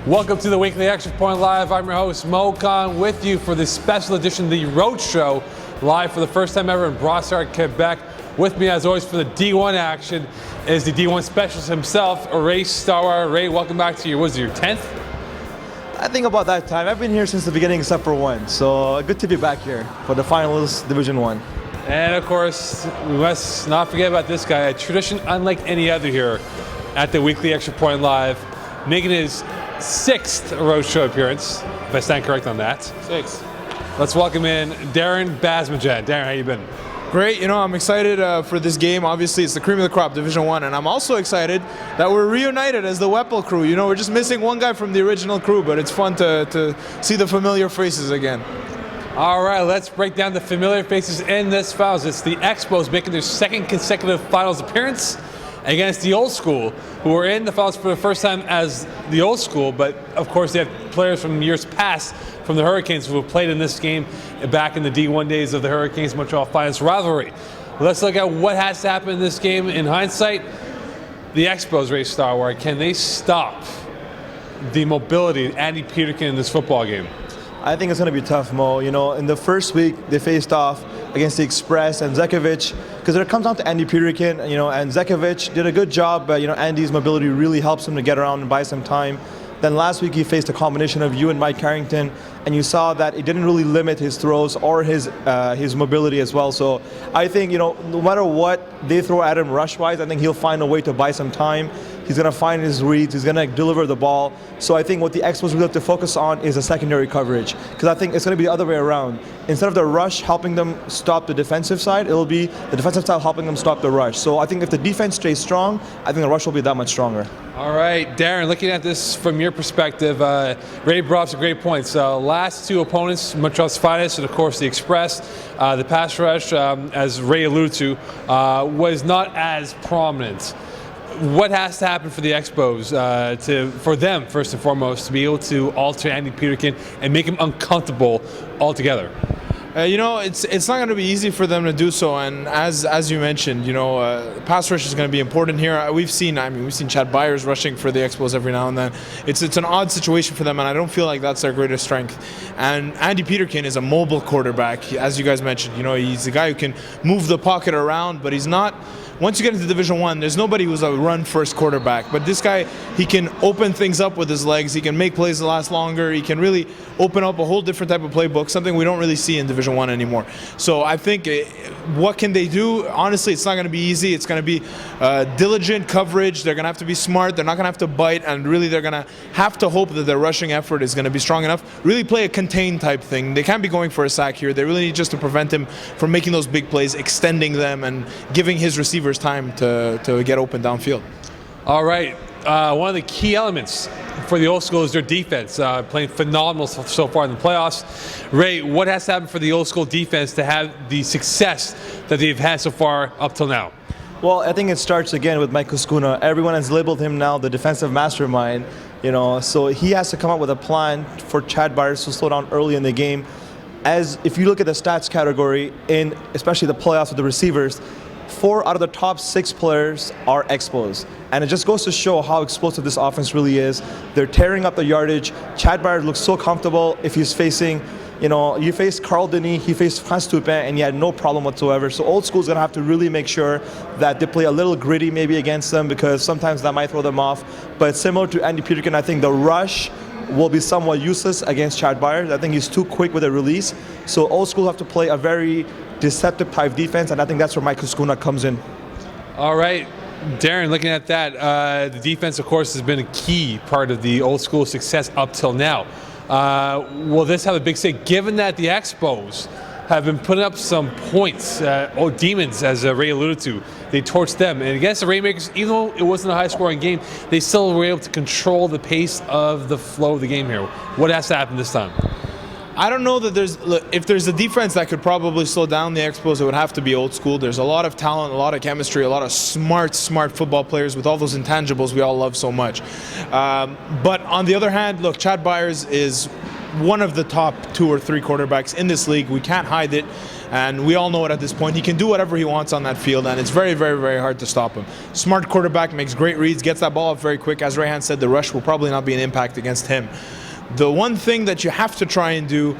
Welcome to the Weekly Extra Point Live. I'm your host, Mo Khan, with you for this special edition of the Road Show, live for the first time ever in Brossard, Quebec. With me, as always, for the D1 action is the D1 specialist himself, Ray Starwire. Ray, welcome back to your 10th? I think about that time. I've been here since the beginning except for one, so good to be back here for the finals, Division 1. And of course, we must not forget about this guy, a tradition unlike any other here at the Weekly Extra Point Live, making his 6th Road Show appearance, if I stand correct on that. 6. Let's welcome in Darren Basmajan. Darren, how you been? Great. I'm excited for this game. Obviously, it's the cream of the crop, Division 1, and I'm also excited that we're reunited as the Whipple crew. We're just missing one guy from the original crew, but it's fun to see the familiar faces again. All right, let's break down the familiar faces in this finals. It's the Expos making their 2nd consecutive finals appearance against the Old School, who were in the finals for the first time as the Old School, but of course they have players from years past from the Hurricanes who have played in this game back in the D1 days of the Hurricanes Montreal Finance rivalry. Let's look at what has to happen in this game. In hindsight, the Expos, Ray Starwire, can they stop the mobility of Andy Peterkin in this football game? I think it's going to be tough, Mo. In the first week, they faced off against the Express and Zekovic, because it comes down to Andy Peterkin, and Zekovic did a good job, but, Andy's mobility really helps him to get around and buy some time. Then last week, he faced a combination of you and Mike Carrington, and you saw that it didn't really limit his throws or his mobility as well. So I think, no matter what they throw at him rush-wise, I think he'll find a way to buy some time. He's going to find his reads. He's going to deliver the ball. So I think what the Expos really have to focus on is the secondary coverage, because I think it's going to be the other way around. Instead of the rush helping them stop the defensive side, it'll be the defensive side helping them stop the rush. So I think if the defense stays strong, I think the rush will be that much stronger. All right, Darren, looking at this from your perspective, Ray brought up some great points. Last two opponents, Montreal's Finest and, of course, the Express, the pass rush, as Ray alluded to, was not as prominent. What has to happen for the Expos, for them, first and foremost, to be able to alter Andy Peterkin and make him uncomfortable altogether? It's not going to be easy for them to do so, and as you mentioned, pass rush is going to be important here. We've seen Chad Byers rushing for the Expos every now and then. It's an odd situation for them, and I don't feel like that's their greatest strength. And Andy Peterkin is a mobile quarterback, as you guys mentioned. He's a guy who can move the pocket around, but he's not. Once you get into Division 1, there's nobody who's a run-first quarterback. But this guy, he can open things up with his legs. He can make plays that last longer. He can really open up a whole different type of playbook, something we don't really see in Division 1 anymore. So I think, what can they do? Honestly, it's not going to be easy. It's going to be diligent coverage. They're going to have to be smart. They're not going to have to bite. And really, they're going to have to hope that their rushing effort is going to be strong enough. Really play a contained type thing. They can't be going for a sack here. They really need just to prevent him from making those big plays, extending them, and giving his receivers time to get open downfield. All right. One of the key elements for the Old School is their defense, playing phenomenal so far in the playoffs. Ray, what has to happen for the Old School defense to have the success that they've had so far up till now? Well, I think it starts again with Mike Kuskuna. Everyone has labeled him now the defensive mastermind, so he has to come up with a plan for Chad Byers to slow down early in the game. As if you look at the stats category, in especially the playoffs with the receivers, 4 out of the top 6 players are Expos. And it just goes to show how explosive this offense really is. They're tearing up the yardage. Chad Byers looks so comfortable if he's facing, you faced Carl Denis, he faced Franz Toupin, and he had no problem whatsoever. So Old School's going to have to really make sure that they play a little gritty maybe against them, because sometimes that might throw them off. But similar to Andy Peterkin, I think the rush will be somewhat useless against Chad Byers. I think he's too quick with a release. So Old School have to play a very deceptive type defense, and I think that's where Michael Skool comes in. All right, Darren, looking at that, the defense, of course, has been a key part of the Old School success up till now. Will this have a big say, given that the Expos have been putting up some points, demons, as Ray alluded to. They torched them. And against the Rainmakers, even though it wasn't a high-scoring game, they still were able to control the pace of the flow of the game here. What has to happen this time? I don't know that if there's a defense that could probably slow down the Expos, it would have to be Old School. There's a lot of talent, a lot of chemistry, a lot of smart football players with all those intangibles we all love so much. But on the other hand, look, Chad Byers is one of the top 2 or 3 quarterbacks in this league. We can't hide it, and we all know it at this point. He can do whatever he wants on that field, and it's very, very, very hard to stop him. Smart quarterback, makes great reads, gets that ball up very quick. As Rayhan said, the rush will probably not be an impact against him. The one thing that you have to try and do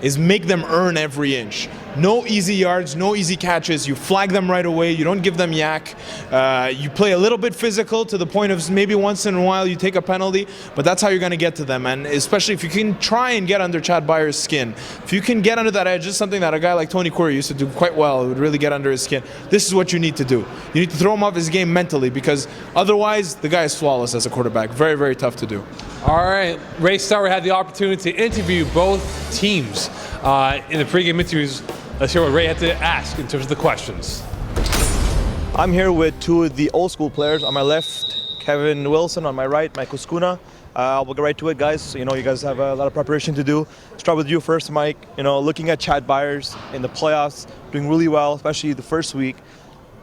is make them earn every inch. No easy yards, no easy catches. You flag them right away. You don't give them yak. You play a little bit physical to the point of maybe once in a while you take a penalty, but that's how you're going to get to them. And especially if you can try and get under Chad Byers' skin. If you can get under that edge, this is something that a guy like Tony Corey used to do quite well. It would really get under his skin. This is what you need to do. You need to throw him off his game mentally, because otherwise the guy is flawless as a quarterback. Very, very tough to do. All right, Ray Starr had the opportunity to interview both teams in the pregame interviews. Let's hear what Ray had to ask in terms of the questions. I'm here with 2 of the Old School players. On my left, Kevin Wilson. On my right, Michael Skool. We'll get right to it, guys. You guys have a lot of preparation to do. Start with you first, Mike. Looking at Chad Byers in the playoffs, doing really well, especially the first week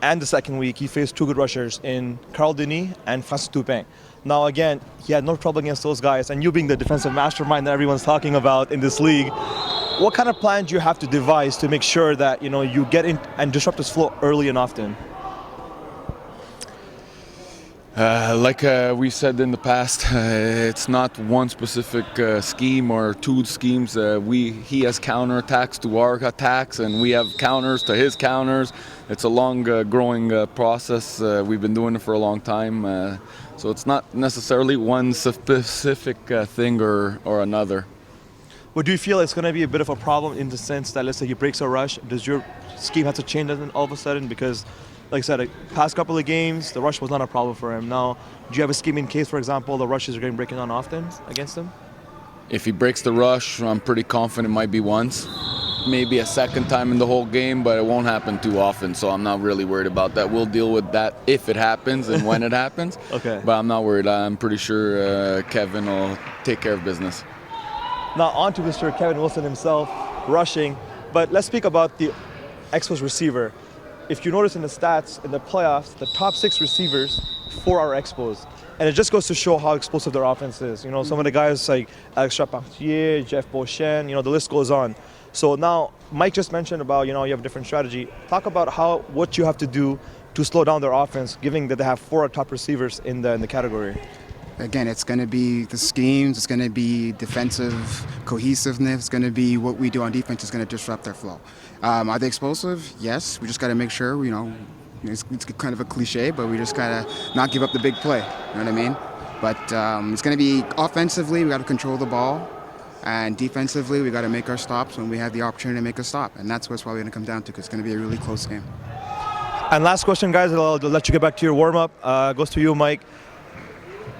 and the second week. He faced 2 good rushers in Carl Denis and Francis Toupin. Now, again, he had no trouble against those guys, and you being the defensive mastermind that everyone's talking about in this league, what kind of plan do you have to devise to make sure that you get in and disrupt his flow early and often? Like we said in the past, it's not one specific scheme or 2 schemes. He has counterattacks to our attacks, and we have counters to his counters. It's a long growing process. We've been doing it for a long time, so it's not necessarily one specific thing or another. But do you feel it's going to be a bit of a problem in the sense that, let's say he breaks a rush, does your scheme have to change then all of a sudden? Because, like I said, past couple of games, the rush was not a problem for him. Now, do you have a scheme in case, for example, the rushes are getting breaking on often against him? If he breaks the rush, I'm pretty confident it might be once, maybe a second time in the whole game, but it won't happen too often, so I'm not really worried about that. We'll deal with that if it happens and when it happens. Okay. But I'm not worried. I'm pretty sure Kevin will take care of business. Now on to Mr. Kevin Wilson himself, rushing. But let's speak about the Expos receiver. If you notice in the stats, in the playoffs, the top 6 receivers for our Expos. And it just goes to show how explosive their offense is. Some of the guys like Alex Charpentier, Jeff Beauchesne, the list goes on. So now, Mike just mentioned about, you have a different strategy. Talk about what you have to do to slow down their offense, given that they have 4 top receivers in the category. Again, it's going to be the schemes, it's going to be defensive cohesiveness, it's going to be what we do on defense is going to disrupt their flow. Are they explosive? Yes. We just got to make sure, it's kind of a cliche, but we just got to not give up the big play. You know what I mean? But it's going to be offensively, we got to control the ball. And defensively, we got to make our stops when we have the opportunity to make a stop. And that's what's probably going to come down to, because it's going to be a really close game. And last question, guys, I'll let you get back to your warm-up. Goes to you, Mike.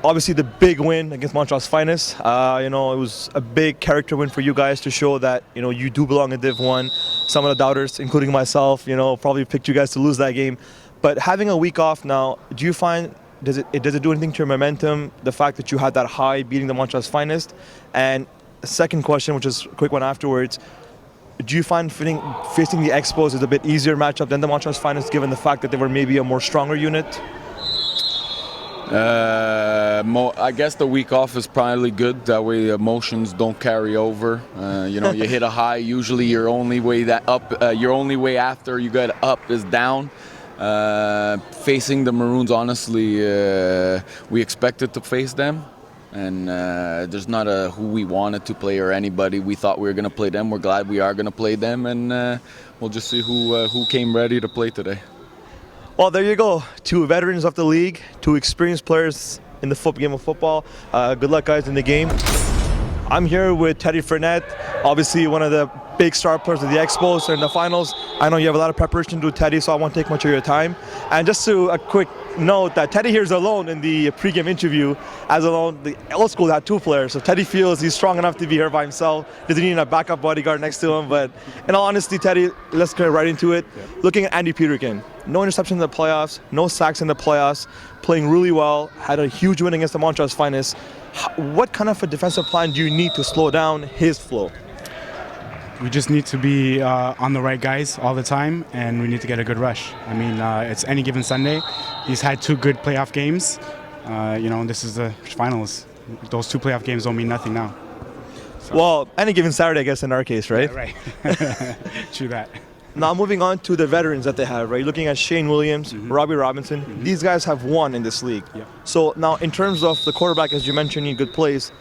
Obviously, the big win against Montreal's finest. It was a big character win for you guys to show that, you do belong in Div 1. Some of the doubters, including myself, probably picked you guys to lose that game. But having a week off now, do you find, does it do anything to your momentum, the fact that you had that high beating the Montreal's finest? And second question, which is a quick one afterwards, do you find facing the Expos is a bit easier matchup than the Montreal's finest, given the fact that they were maybe a more stronger unit? I guess the week off is probably good. That way emotions don't carry over. You hit a high. Usually your only way after you get up is down. Facing the Maroons, honestly, we expected to face them. And there's not who we wanted to play or anybody. We thought we were going to play them. We're glad we are going to play them. And we'll just see who came ready to play today. Well, there you go. 2 veterans of the league, 2 experienced players in the game of football. Good luck, guys, in the game. I'm here with Teddy Fournette, obviously one of the big star players of the Expos in the finals. I know you have a lot of preparation to do, Teddy, so I won't take much of your time. And just to a quick note that Teddy here is alone in the pregame interview. As alone, the old school had 2 players, so Teddy feels he's strong enough to be here by himself. Doesn't need a backup bodyguard next to him. But in all honesty, Teddy, let's get right into it. Yeah. Looking at Andy Peterkin, no interceptions in the playoffs, no sacks in the playoffs, playing really well, had a huge win against the Montreal's finest. What kind of a defensive plan do you need to slow down his flow? We just need to be on the right guys all the time, and we need to get a good rush. I mean, it's any given Sunday. He's had 2 good playoff games. This is the finals. Those 2 playoff games don't mean nothing now. So. Well, any given Saturday, I guess, in our case, right? Yeah, right. True that. Now moving on to the veterans that they have, right? Looking at Shane Williams, Robbie Robinson, these guys have won in this league. Yeah. So now in terms of the quarterback, as you mentioned, in good plays,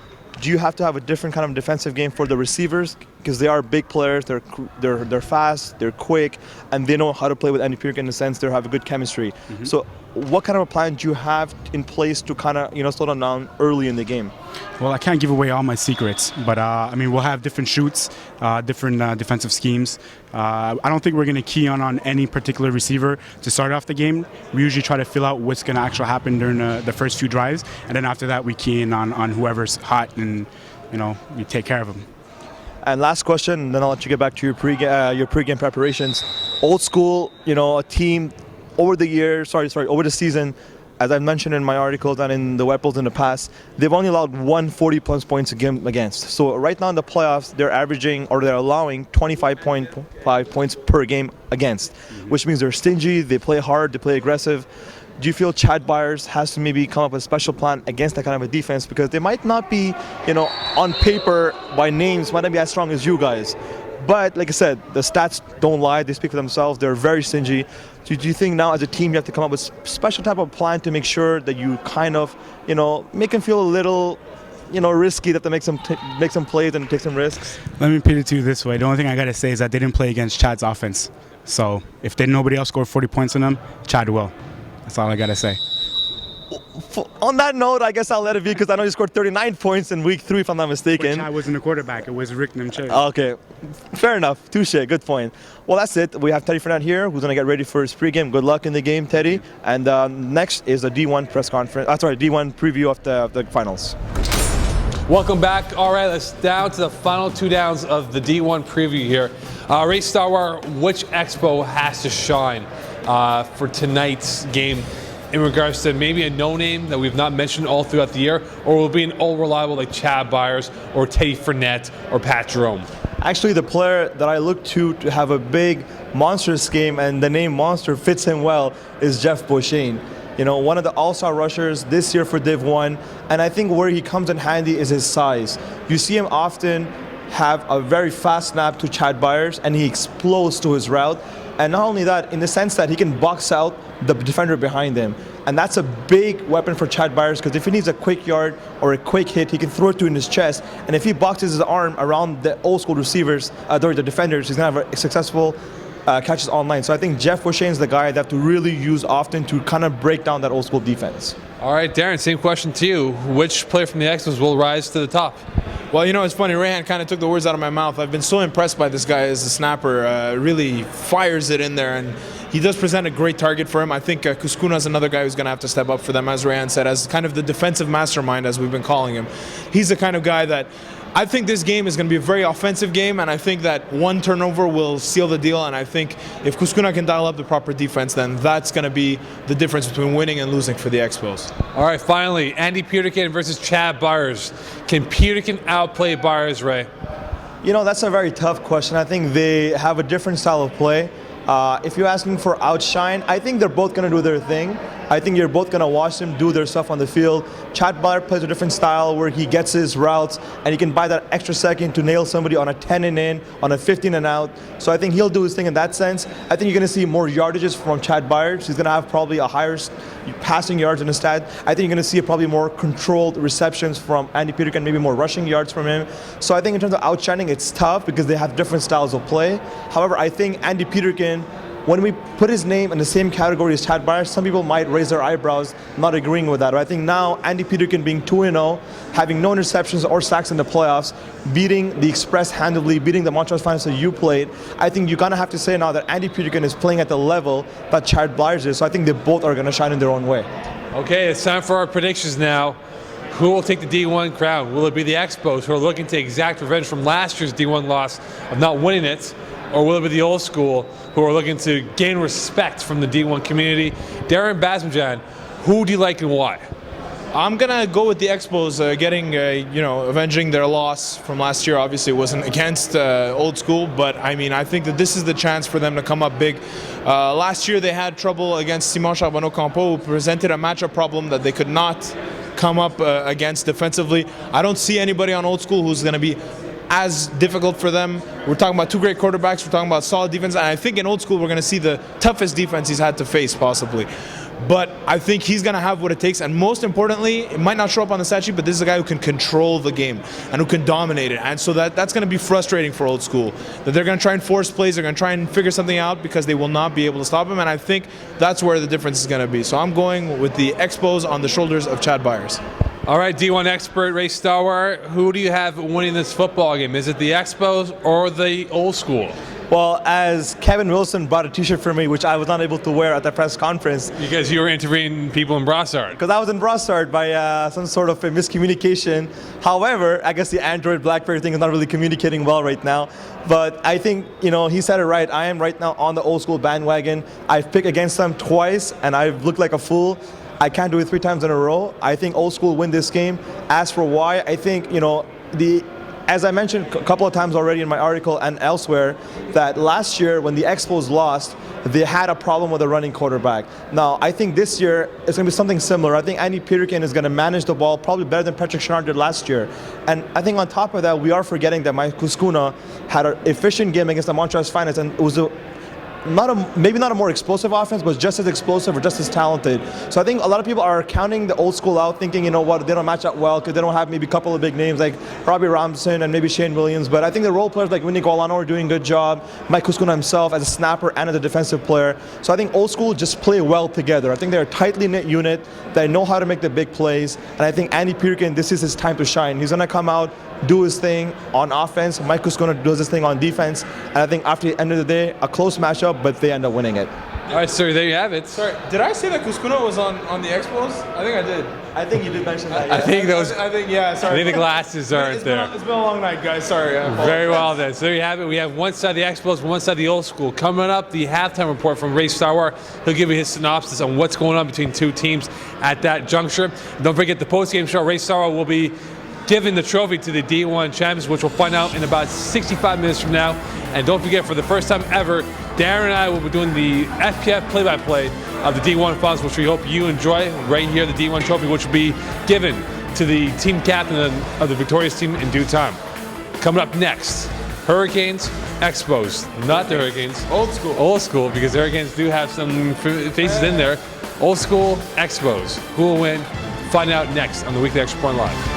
do you have to have a different kind of defensive game for the receivers? Because they are big players, they're fast, they're quick, and they know how to play with Andy Peterkin in the sense they have a good chemistry. So what kind of a plan do you have in place to kind of, slow them down early in the game? Well, I can't give away all my secrets, but we'll have different shoots, different defensive schemes. I don't think we're going to key on any particular receiver to start off the game. We usually try to fill out what's going to actually happen during the first few drives, and then after that we key in on whoever's hot, and we take care of them. And last question, and then I'll let you get back to your pregame preparations. Old school, a team over the season, as I've mentioned in my articles and in the web posts in the past, they've only allowed 140 points a game against. So right now in the playoffs, they're allowing 25.5 points per game against, which means they're stingy, they play hard, they play aggressive. Do you feel Chad Byers has to maybe come up with a special plan against that kind of a defense? Because they might not be, on paper by names, might not be as strong as you guys. But like I said, the stats don't lie. They speak for themselves. They're very stingy. So do you think now as a team you have to come up with a special type of plan to make sure that you kind of, make them feel a little, risky, that they make some plays and take some risks? Let me put it to you this way. The only thing I got to say is that they didn't play against Chad's offense. So if nobody else scored 40 points on them, Chad will. That's all I got to say. On that note, I guess I'll let it be because I know you scored 39 points in week 3, if I'm not mistaken. But Chad wasn't the quarterback. It was Rick Nemche. Okay. Fair enough. Touche. Good point. Well, that's it. We have Teddy Fournette here who's going to get ready for his pregame. Good luck in the game, Teddy. And next is a D1 press conference. D1 preview of the finals. Welcome back. All right, let's down to the final 2 downs of the D1 preview here. Ray Starwar, which Expo has to shine for tonight's game in regards to maybe a no-name that we've not mentioned all throughout the year, or will be an all-reliable like Chad Byers or Teddy Fournette or Pat Jerome? Actually, the player that I look to have a big monstrous game, and the name Monster fits him well, is Jeff Beauchene. One of the all-star rushers this year for Div 1, and I think where he comes in handy is his size. You see him often have a very fast snap to Chad Byers, and he explodes to his route. And not only that, in the sense that he can box out the defender behind him. And that's a big weapon for Chad Byers, because if he needs a quick yard or a quick hit, he can throw it to in his chest. And if he boxes his arm around the old school receivers, the defenders, he's going to have a successful catches online. So I think Jeff Beauchene is the guy that have to really use often to kind of break down that old school defense. All right, Darren, same question to you. Which player from the Expos will rise to the top? Well, it's funny. Rayhan kind of took the words out of my mouth. I've been so impressed by this guy as a snapper. Really fires it in there, and he does present a great target for him. I think Kuskuna is another guy who's going to have to step up for them, as Rayhan said, as kind of the defensive mastermind, as we've been calling him. He's the kind of guy that I think this game is going to be a very offensive game, and I think that one turnover will seal the deal. And I think if Kuskuna can dial up the proper defense, then that's going to be the difference between winning and losing for the Expos. All right, finally, Andy Peterkin versus Chad Byers. Can Peterkin outplay Byers, Ray? That's a very tough question. I think they have a different style of play. If you're asking for outshine, I think they're both going to do their thing. I think you're both going to watch them do their stuff on the field. Chad Byers plays a different style where he gets his routes and he can buy that extra second to nail somebody on a 10 and in, on a 15 and out. So I think he'll do his thing in that sense. I think you're going to see more yardages from Chad Byers. He's going to have probably a higher passing yards in his stat. I think you're going to see probably more controlled receptions from Andy Peterkin, maybe more rushing yards from him. So I think in terms of outshining, it's tough because they have different styles of play. However, I think Andy Peterkin when we put his name in the same category as Chad Byers, some people might raise their eyebrows, not agreeing with that. But I think now Andy Peterkin being 2-0, having no interceptions or sacks in the playoffs, beating the Express handily, beating the Montreal finals that you played, I think you're gonna have to say now that Andy Peterkin is playing at the level that Chad Byers is. So I think they both are gonna shine in their own way. Okay, it's time for our predictions now. Who will take the D1 crown? Will it be the Expos, who are looking to exact revenge from last year's D1 loss of not winning it? Or will it be the Old School, who are looking to gain respect from the D1 community? Darren Basmajan, who do you like and why? I'm gonna go with the Expos avenging their loss from last year. Obviously, it wasn't against Old School, but I mean, I think that this is the chance for them to come up big. Last year, they had trouble against Simon Charbonneau-Campo, who presented a matchup problem that they could not come up against defensively. I don't see anybody on Old School who's gonna be as difficult for them. We're talking about two great quarterbacks. We're talking about solid defense, and I think in Old School we're going to see the toughest defense he's had to face possibly. But I think he's going to have what it takes, and most importantly, it might not show up on the stat sheet, but this is a guy who can control the game and who can dominate it. And so that's going to be frustrating for Old School, that they're going to try and force plays, they're going to try and figure something out because they will not be able to stop him, and I think that's where the difference is going to be. So I'm going with the Expos on the shoulders of Chad Byers. All right, D1 expert Ray Starwire, who do you have winning this football game? Is it the Expos or the Old School? Well, as Kevin Wilson bought a t-shirt for me, which I was not able to wear at the press conference. Because you were interviewing people in Brossard. Because I was in Brossard by some sort of a miscommunication. However, I guess the Android BlackBerry thing is not really communicating well right now. But I think, he said it right. I am right now on the Old School bandwagon. I've picked against them twice, and I've looked like a fool. I can't do it 3 times in a row. I think Old School win this game. As for why, I think, as I mentioned a couple of times already in my article and elsewhere, that last year when the Expos lost, they had a problem with a running quarterback. Now, I think this year it's going to be something similar. I think Andy Peterkin is going to manage the ball probably better than Patrick Chenard did last year. And I think on top of that, we are forgetting that Mike Kuskuna had an efficient game against the Montreal finals, and it was maybe not a more explosive offense, but just as explosive or just as talented. So I think a lot of people are counting the Old School out, thinking, they don't match up well because they don't have maybe a couple of big names like Robbie Robinson and maybe Shane Williams. But I think the role players like Winnie Golano are doing a good job. Mike Kuskuna himself as a snapper and as a defensive player. So I think Old School just play well together. I think they're a tightly knit unit. They know how to make the big plays. And I think Andy Peterkin, this is his time to shine. He's going to come out, do his thing on offense. Mike Kuskuna does his thing on defense. And I think after the end of the day, a close matchup, but they end up winning it. All right, sir, there you have it. Sorry, did I say that Kuskuna was on the Expos? I think I did. I think you did mention that. I think those. I think, yeah, sorry. I think the glasses aren't there. It's been a long night, guys. Sorry. Very well then. So there you have it. We have one side the Expos, one side the Old School. Coming up, the halftime report from Ray Starwire. He'll give you his synopsis on what's going on between two teams at that juncture. Don't forget the post-game show. Ray Starwire will be giving the trophy to the D1 champions, which we'll find out in about 65 minutes from now. And don't forget, for the first time ever, Darren and I will be doing the FPF play-by-play of the D1 finals, which we hope you enjoy. Right here, the D1 trophy, which will be given to the team captain of the victorious team in due time. Coming up next, Hurricanes, Expos. Not the Hurricanes. Old School. Old School, because the Hurricanes do have some faces in there. Old School, Expos. Who will win? Find out next on the Weekly Extra Point Live.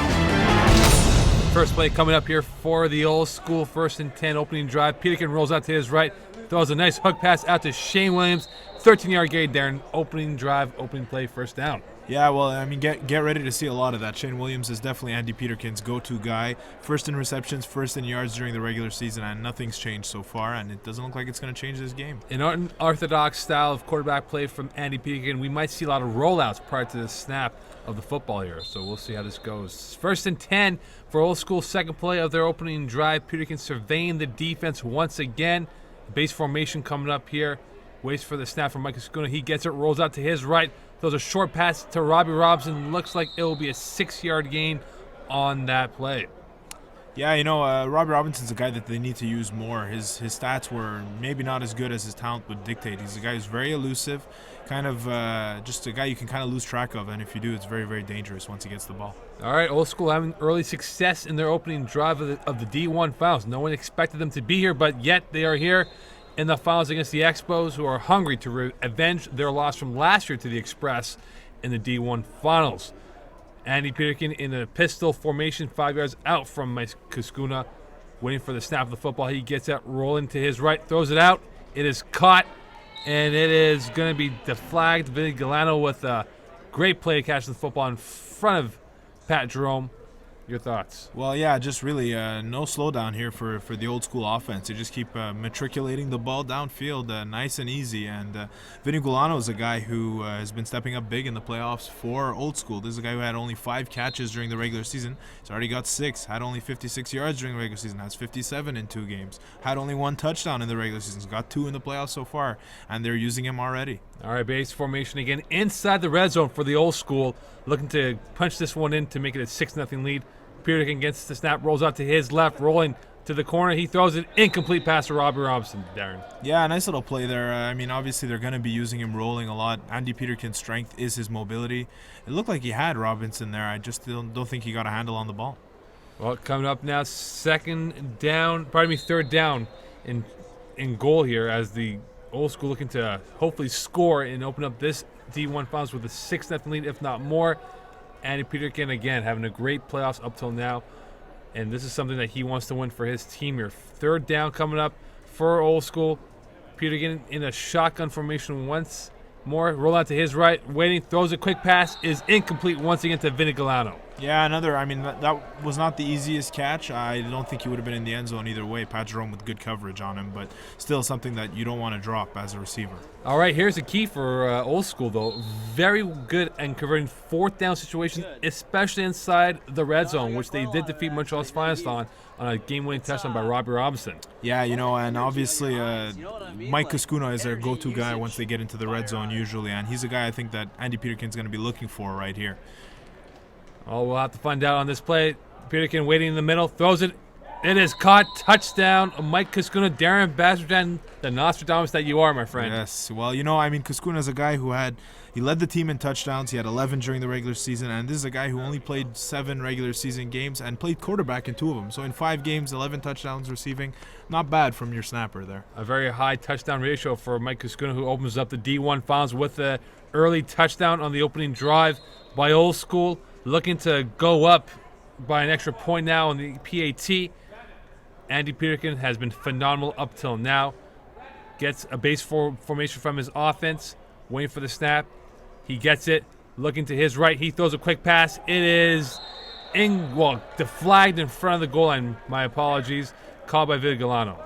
First play coming up here for the Old School. 1st and 10, opening drive. Peterkin rolls out to his right, throws a nice hook pass out to Shane Williams. 13-yard gain, Darren. Opening drive, opening play, first down. Yeah, well, I mean, get ready to see a lot of that. Shane Williams is definitely Andy Peterkin's go-to guy. First in receptions, first in yards during the regular season, and nothing's changed so far, and it doesn't look like it's going to change this game. In an unorthodox style of quarterback play from Andy Peterkin, we might see a lot of rollouts prior to the snap of the football here, so we'll see how this goes. 1st and 10 for Old School, second play of their opening drive. Peterkin surveying the defense once again. Base formation coming up here. Waits for the snap from Mike Kuskuna. He gets it, rolls out to his right. Throws a short pass to Robbie Robinson. Looks like it will be a 6-yard gain on that play. Yeah, Robbie Robinson's a guy that they need to use more. His stats were maybe not as good as his talent would dictate. He's a guy who's very elusive, kind of just a guy you can kind of lose track of, and if you do, it's very, very dangerous once he gets the ball. All right, Old School having early success in their opening drive of the D1 finals. No one expected them to be here, but yet they are here in the finals against the Expos, who are hungry to avenge their loss from last year to the Express in the D1 finals. Andy Peterkin in a pistol formation, 5 yards out from Mike Kuskuna, waiting for the snap of the football. He gets that rolling to his right, throws it out. It is caught and it is going to be deflagged. Vinny Galano with a great play catching the football in front of Pat Jerome. Your thoughts? Well, yeah, just really no slowdown here for the old school offense. They just keep matriculating the ball downfield nice and easy. And Vinny Gulano is a guy who has been stepping up big in the playoffs for old school. This is a guy who had only 5 catches during the regular season. He's already got 6. Had only 56 yards during the regular season. Has 57 in 2 games. Had only 1 touchdown in the regular season. He's got 2 in the playoffs so far. And they're using him already. All right, base formation again inside the red zone for the old school. Looking to punch this one in to make it a 6-0 lead. Peterkin gets the snap, rolls out to his left, rolling to the corner. He throws an incomplete pass to Robbie Robinson, Darren. Yeah, nice little play there. I mean, obviously they're going to be using him rolling a lot. Andy Peterkin's strength is his mobility. It looked like he had Robinson there. I just don't think he got a handle on the ball. Well, coming up now, third down in goal here as the old school looking to hopefully score and open up this D1 finals with a 6-0 lead, if not more. Andy Peterkin, again, having a great playoffs up till now. And this is something that he wants to win for his team here. Third down coming up for old school. Peterkin in a shotgun formation once more. Roll out to his right. Waiting. Throws a quick pass. Is incomplete once again to Vinny Galano. Yeah, that was not the easiest catch. I don't think he would have been in the end zone either way. Pat Jerome with good coverage on him, but still something that you don't want to drop as a receiver. All right, here's the key for old school, though. Very good in converting fourth down situations, especially inside the red zone, which they did defeat Montreal's finest on a game-winning touchdown by Robbie Robinson. Yeah, and obviously Mike Kuskuna is their go-to guy once they get into the red zone usually, and he's a guy I think that Andy Peterkin's going to be looking for right here. Oh, we'll have to find out on this play. Peterkin waiting in the middle, throws it. It is caught. Touchdown. Mike Kuskuna, Darren Basterdan, the Nostradamus that you are, my friend. Yes. Well, Kuskuna is a guy who he led the team in touchdowns. He had 11 during the regular season, and this is a guy who only played 7 regular season games and played quarterback in 2 of them. So in 5 games, 11 touchdowns receiving. Not bad from your snapper there. A very high touchdown ratio for Mike Kuskuna, who opens up the D1 finals with an early touchdown on the opening drive by old school. Looking to go up by an extra point now on the PAT. Andy Peterkin has been phenomenal up till now. Gets a base formation from his offense. Waiting for the snap. He gets it. Looking to his right. He throws a quick pass. It is deflagged in front of the goal line. My apologies. Called by Vigilano.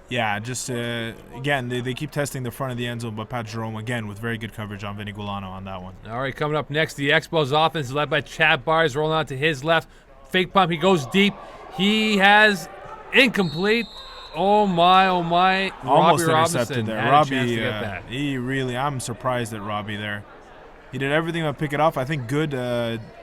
Yeah, just again, they keep testing the front of the end zone, but Pat Jerome, again, with very good coverage on Vinny Gulano on that one. All right, coming up next, the Expos offense is led by Chad Byers, rolling out to his left. Fake pump, he goes deep. He has incomplete. Oh, my. Almost Robbie intercepted Robinson there. had Robbie, a chance to get that. I'm surprised at Robbie there. He did everything to pick it off. I think good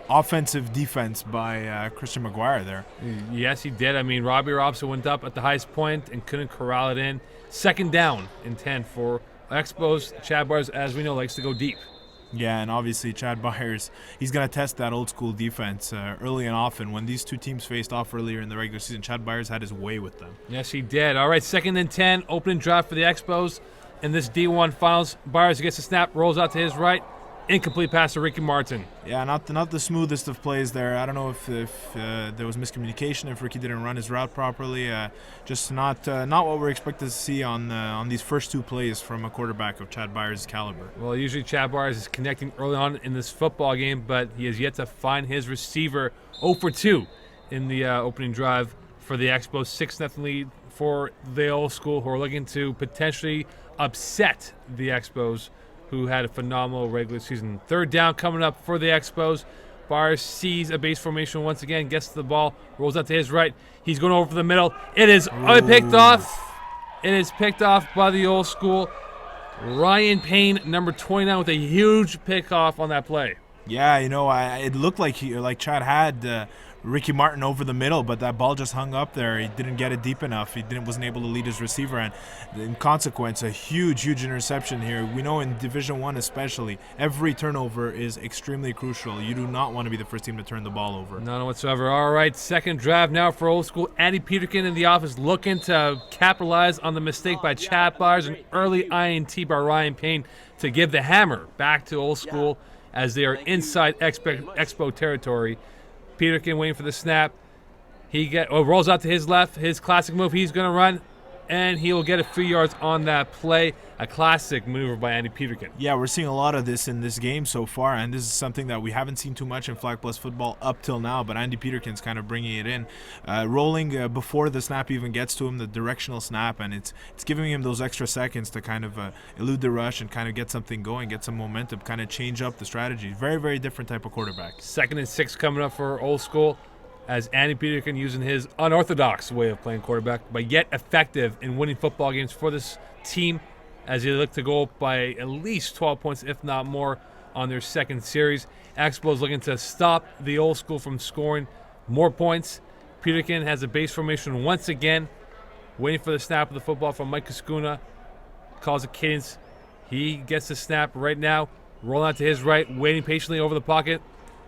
offensive defense by Christian McGuire there. Yes, he did. I mean, Robbie Robinson went up at the highest point and couldn't corral it in. Second down and 10 for Expos. Chad Byers, as we know, likes to go deep. Yeah, and obviously Chad Byers, he's going to test that old school defense early and often. When these 2 teams faced off earlier in the regular season, Chad Byers had his way with them. Yes, he did. All right, second and 10, opening drive for the Expos. In this D1 finals, Byers gets a snap, rolls out to his right. Incomplete pass to Ricky Martin. Yeah, not the smoothest of plays there. I don't know if there was miscommunication, if Ricky didn't run his route properly. Just not what we're expected to see on these first 2 plays from a quarterback of Chad Byers' caliber. Well, usually Chad Byers is connecting early on in this football game, but he has yet to find his receiver. 0 for 2 in the opening drive for the Expos. 6-0 lead for the old school, who are looking to potentially upset the Expos, who had a phenomenal regular season. Third down coming up for the Expos. Byers sees a base formation once again, gets to the ball, rolls out to his right. He's going over the middle. It is picked off. It is picked off by the old school. Ryan Payne, number 29, with a huge pick off on that play. Yeah, it looked like Chad had Ricky Martin over the middle, but that ball just hung up there. He didn't get it deep enough. He wasn't able to lead his receiver, and in consequence, a huge interception here. We know in Division I especially, every turnover is extremely crucial. You do not want to be the first team to turn the ball over. None whatsoever. All right, second drive now for old school. Andy Peterkin in the office looking to capitalize on the mistake by Chad Byers, an early INT by Ryan Payne to give the hammer back to old school as they are inside Expo territory. Peterkin waiting for the snap. He rolls out to his left, his classic move. He's going to run. and he will get a few yards on that play. A classic maneuver by Andy Peterkin. Yeah, we're seeing a lot of this in this game so far, and this is something that we haven't seen too much in Flag Plus football up till now, but Andy Peterkin's kind of bringing it in. Rolling before the snap even gets to him, the directional snap, and it's giving him those extra seconds to kind of elude the rush and kind of get something going, get some momentum, kind of change up the strategy. Very, very different type of quarterback. 2nd and 6 coming up for Old School, as Andy Peterkin using his unorthodox way of playing quarterback, but yet effective in winning football games for this team, as they look to go up by at least 12 points, if not more, on their second series. Expos looking to stop the Old School from scoring more points. Peterkin has a base formation once again, waiting for the snap of the football from Mike Kuskuna. Calls a cadence. He gets the snap right now, rolling out to his right, waiting patiently over the pocket.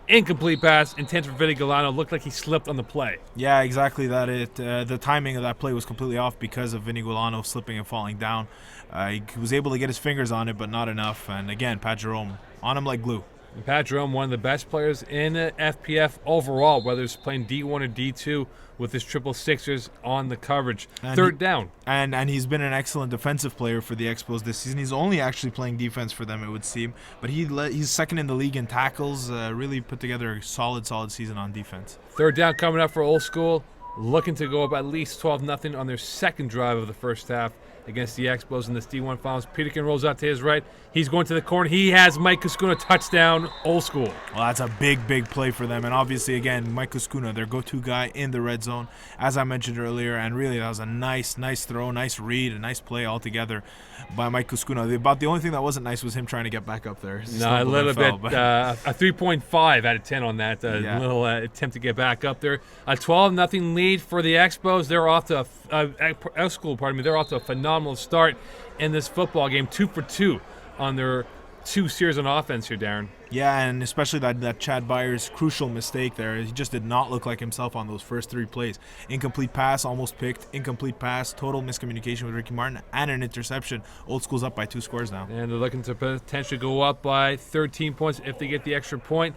Incomplete pass, intent for Vinny Galano. Looked like he slipped on the play. Yeah, exactly that. The timing of that play was completely off because of Vinny Galano slipping and falling down. He was able to get his fingers on it, but not enough. And again, Pat Jerome on him like glue. And Pat Jerome, one of the best players in the FPF overall, whether it's playing D1 or D2, with his 666ers on the coverage. And Third down. And he's been an excellent defensive player for the Expos this season. He's only actually playing defense for them, it would seem. But he's second in the league in tackles. Really put together a solid season on defense. Third down coming up for Old School. Looking to go up at least 12-0 on their second drive of the first half against the Expos in this D1 Finals. Peterkin rolls out to his right. He's going to the corner. He has Mike Kuskuna touchdown, Old School. Well, that's a big play for them. And obviously, again, Mike Kuskuna, their go-to guy in the red zone, as I mentioned earlier. And really, that was a nice throw, nice read, a nice play altogether by Mike Kuskuna. About the only thing that wasn't nice was him trying to get back up there. No, a little bit. A 3.5 out of 10 on that little attempt to get back up there. A 12-0 lead for the Expos. They're off to School. They're off to a phenomenal start in this football game. 2 for 2 on their 2 series on offense here, Darren. Yeah, and especially that Chad Byers crucial mistake there. He just did not look like himself on those first 3 plays. Incomplete pass, almost picked. Incomplete pass, total miscommunication with Ricky Martin, and an interception. Old School's up by 2 scores now. And they're looking to potentially go up by 13 points if they get the extra point.